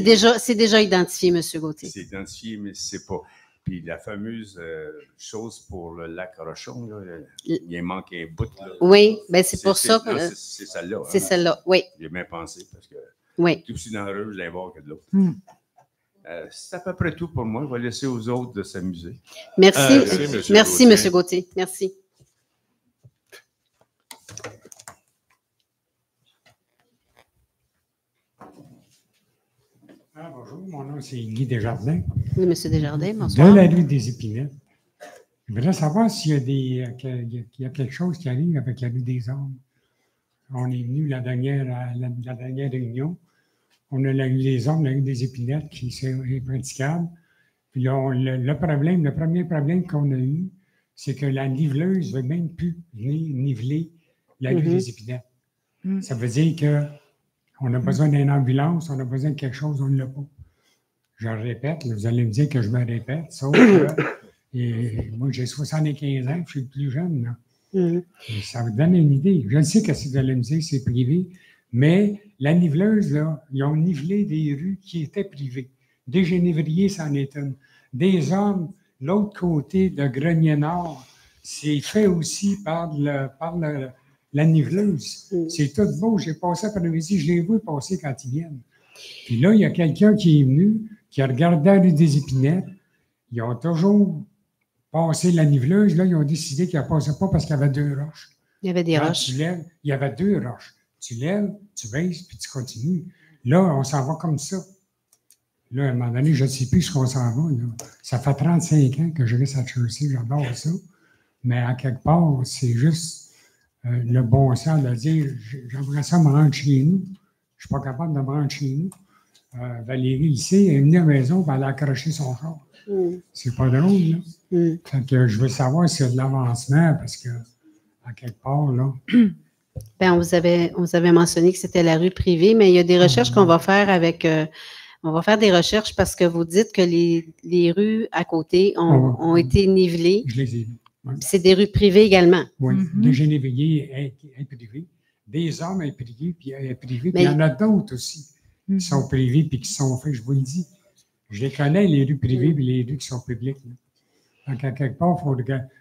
déjà identifié, M. Gauthier. C'est identifié, mais c'est pas... Puis la fameuse chose pour le lac Rochon, là, il manque un bout. Là. Oui, bien c'est pour ça que... C'est celle-là. C'est celle-là, oui. J'ai bien pensé, parce que oui. tout aussi dangereux, je l'ai voir que de l'autre. C'est à peu près tout pour moi. Je vais laisser aux autres de s'amuser. Merci. Merci, M. Gauthier. Merci. Bonjour, mon nom c'est Guy Desjardins. Oui, M. Desjardins, bonsoir. De la rue des Épinettes. Je voudrais savoir s'il y a quelque chose qui arrive avec la rue des Hommes. On est venu la dernière réunion. On a la rue des Hommes, la rue des Épinettes qui est praticable. Puis le premier problème qu'on a eu, c'est que la niveleuse ne veut même plus venir niveler la rue des Épinettes. Ça veut dire qu'on a besoin d'une ambulance, on a besoin de quelque chose, on ne l'a pas. Je le répète, vous allez me dire que je me répète, sauf que moi j'ai 75 ans, je suis le plus jeune. Là. Ça vous donne une idée. Je sais que si vous allez me dire que c'est privé, mais la niveleuse, là, ils ont nivelé des rues qui étaient privées. Des Génévriers, c'en est une. Des Hommes, l'autre côté de Grenier-Nord, c'est fait aussi par la niveleuse. C'est tout beau. J'ai passé après-midi, je l'ai vu passer quand ils viennent. Puis là, il y a quelqu'un qui est venu, qui a regardé la rue des Épinettes. Ils ont toujours passé la niveleuse. Là, ils ont décidé qu'ils ne passaient pas parce qu'il y avait 2 roches. Il y avait des quand roches. Il y avait 2 roches. Tu lèves, tu baisses, puis tu continues. Là, on s'en va comme ça. Là, à un moment donné, je ne sais plus ce qu'on s'en va. Là. Ça fait 35 ans que je reste à Chelsea, j'adore ça. Mais à quelque part, c'est juste le bon sens de dire j'aimerais ça me rendre chez nous. Je ne suis pas capable de me rendre chez nous. Valérie, ici, elle est venue à la maison, elle a accroché son char. C'est pas drôle, là. Fait que je veux savoir s'il y a de l'avancement, parce que, à quelque part, là, Bien, on vous avait mentionné que c'était la rue privée, mais il y a des recherches qu'on va faire avec... on va faire des recherches parce que vous dites que les rues à côté ont été nivelées. Je les ai vues. Ouais. C'est des rues privées également. Oui, des Génévéliers privés, des hommes privés, puis privés, puis il y en a d'autres aussi qui sont privés puis qui sont faits, je vous le dis. Je les connais, les rues privées et les rues qui sont publiques. Là. Donc, à quelque part,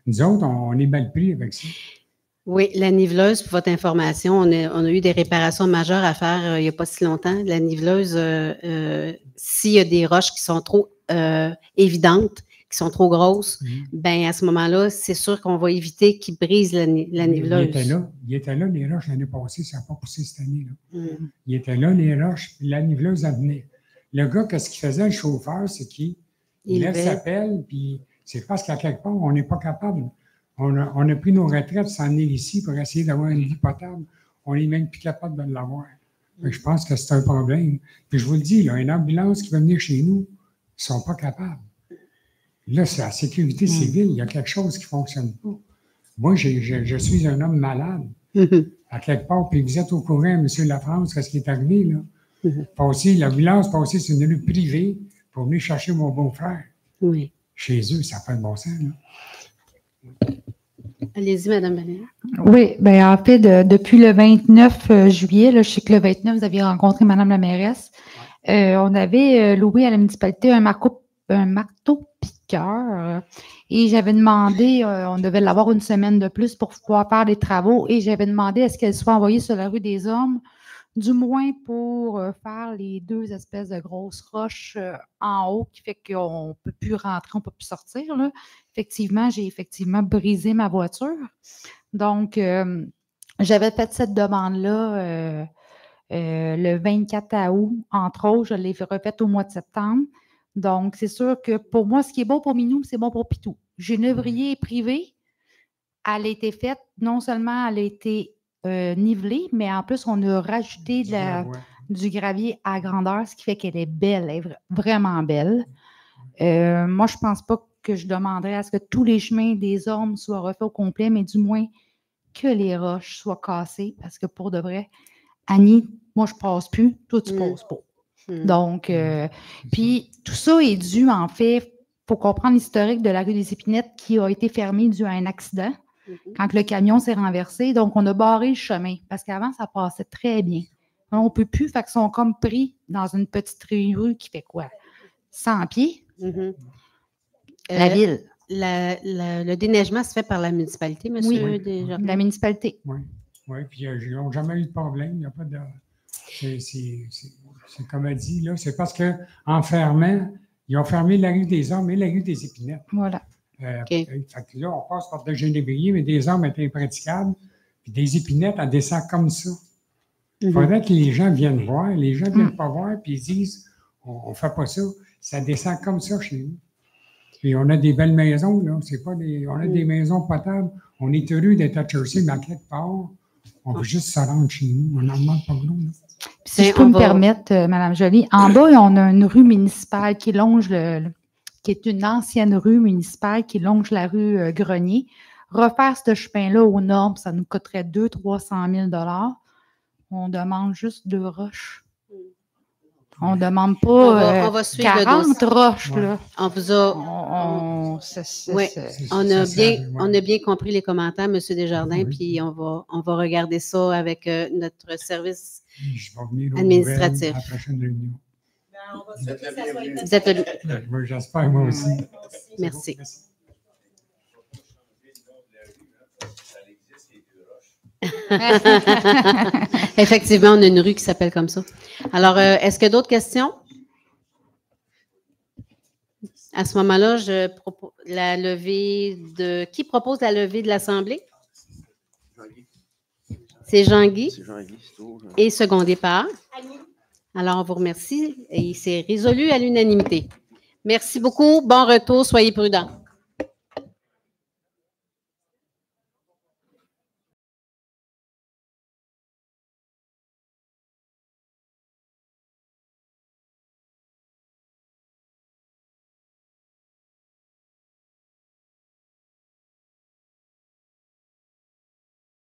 nous autres, on est mal pris avec ça. Oui, la niveleuse, pour votre information, on a eu des réparations majeures à faire il n'y a pas si longtemps. La niveleuse, s'il y a des roches qui sont trop évidentes, qui sont trop grosses, ben à ce moment-là, c'est sûr qu'on va éviter qu'ils brisent la niveleuse. Il était là, les roches, l'année passée, ça n'a pas poussé cette année. Là. Il était là, les roches, puis la niveleuse, elle venait. Le gars, qu'est-ce qu'il faisait, le chauffeur, c'est qu'il lève sa pelle, puis c'est parce qu'à quelque part, on n'est pas capable. On a pris nos retraites sans venir ici pour essayer d'avoir une vie potable. On n'est même plus capable de l'avoir. Je pense que c'est un problème. Puis je vous le dis, là, une ambulance qui va venir chez nous, ils ne sont pas capables. Là, c'est la sécurité civile. Il y a quelque chose qui ne fonctionne pas. Moi, je suis un homme malade. À quelque part, puis vous êtes au courant, M. Lafrance, qu'est-ce qui est arrivé, là? L'ambulance passait sur une rue privée pour venir chercher mon beau-frère. Oui. Chez eux, ça n'a pas de bon sens, là. Allez-y, Mme Valérie. Oui, bien, en fait, depuis le 29 juillet, là, je sais que le 29, vous aviez rencontré Mme la mairesse. On avait loué à la municipalité un marteau-piqueur et j'avais demandé, on devait l'avoir une semaine de plus pour pouvoir faire des travaux et j'avais demandé à ce qu'elle soit envoyée sur la rue des Hommes, du moins pour faire les 2 espèces de grosses roches en haut qui fait qu'on ne peut plus rentrer, on ne peut plus sortir. Là. Effectivement, j'ai brisé ma voiture. Donc, j'avais fait cette demande-là le 24 août, entre autres. Je l'ai refaite au mois de septembre. Donc, c'est sûr que pour moi, ce qui est bon pour Minou, c'est bon pour Pitou. Génévrier privé, elle a été faite, non seulement elle a été nivelée, mais en plus, on a rajouté du gravier à grandeur, ce qui fait qu'elle est belle, elle est vraiment belle. Moi, je ne pense pas que je demanderais à ce que tous les chemins des ormes soient refaits au complet, mais du moins que les roches soient cassées, parce que pour de vrai, Annie, moi, je ne passe plus, toi, tu ne passes pas. Donc, puis tout ça est dû, en fait, il faut comprendre l'historique de la rue des Épinettes qui a été fermée dû à un accident quand le camion s'est renversé. Donc, on a barré le chemin parce qu'avant, ça passait très bien. On ne peut plus, fait qu'ils sont comme pris dans une petite rue qui fait quoi? 100 pieds? La ville. Le déneigement se fait par la municipalité, monsieur Desjardins? La municipalité. Oui, puis ils n'ont jamais eu de problème. Il n'y a pas de... C'est comme elle dit, là, c'est parce qu'en fermant, ils ont fermé la rue des Hommes et la rue des Épinettes. Voilà. Fait que là, on passe par des Génévriers, mais des Hommes étaient impraticables. Puis des Épinettes, elle descend comme ça. Il faudrait que les gens viennent voir. Les gens ne viennent pas voir, puis ils disent, on ne fait pas ça. Ça descend comme ça chez nous. Puis on a des belles maisons, là. On a des maisons potables. On est heureux d'être à Chelsea, mais à quelque part, on veut juste se rendre chez nous. On n'en demande pas gros, là. Si je peux me permettre, Mme Joly, en bas, on a une rue municipale qui longe qui est une ancienne rue municipale qui longe la rue Grenier. Refaire ce chemin-là aux normes, ça nous coûterait 200 000 à 300 000 On demande juste 2 roches. On ne demande pas on va 40 roches. Là. On vous a... On a bien compris les commentaires, M. Desjardins, puis on va regarder ça avec notre service administratif. À la prochaine réunion. Vous êtes le... Moi, j'espère, moi aussi. Merci. Effectivement, on a une rue qui s'appelle comme ça. Alors, est-ce qu'il y a d'autres questions? À ce moment-là, je propose la levée de... Qui propose la levée de l'Assemblée? C'est Jean-Guy. Et secondé par? Alors, on vous remercie et c'est résolu à l'unanimité. Merci beaucoup. Bon retour. Soyez prudents.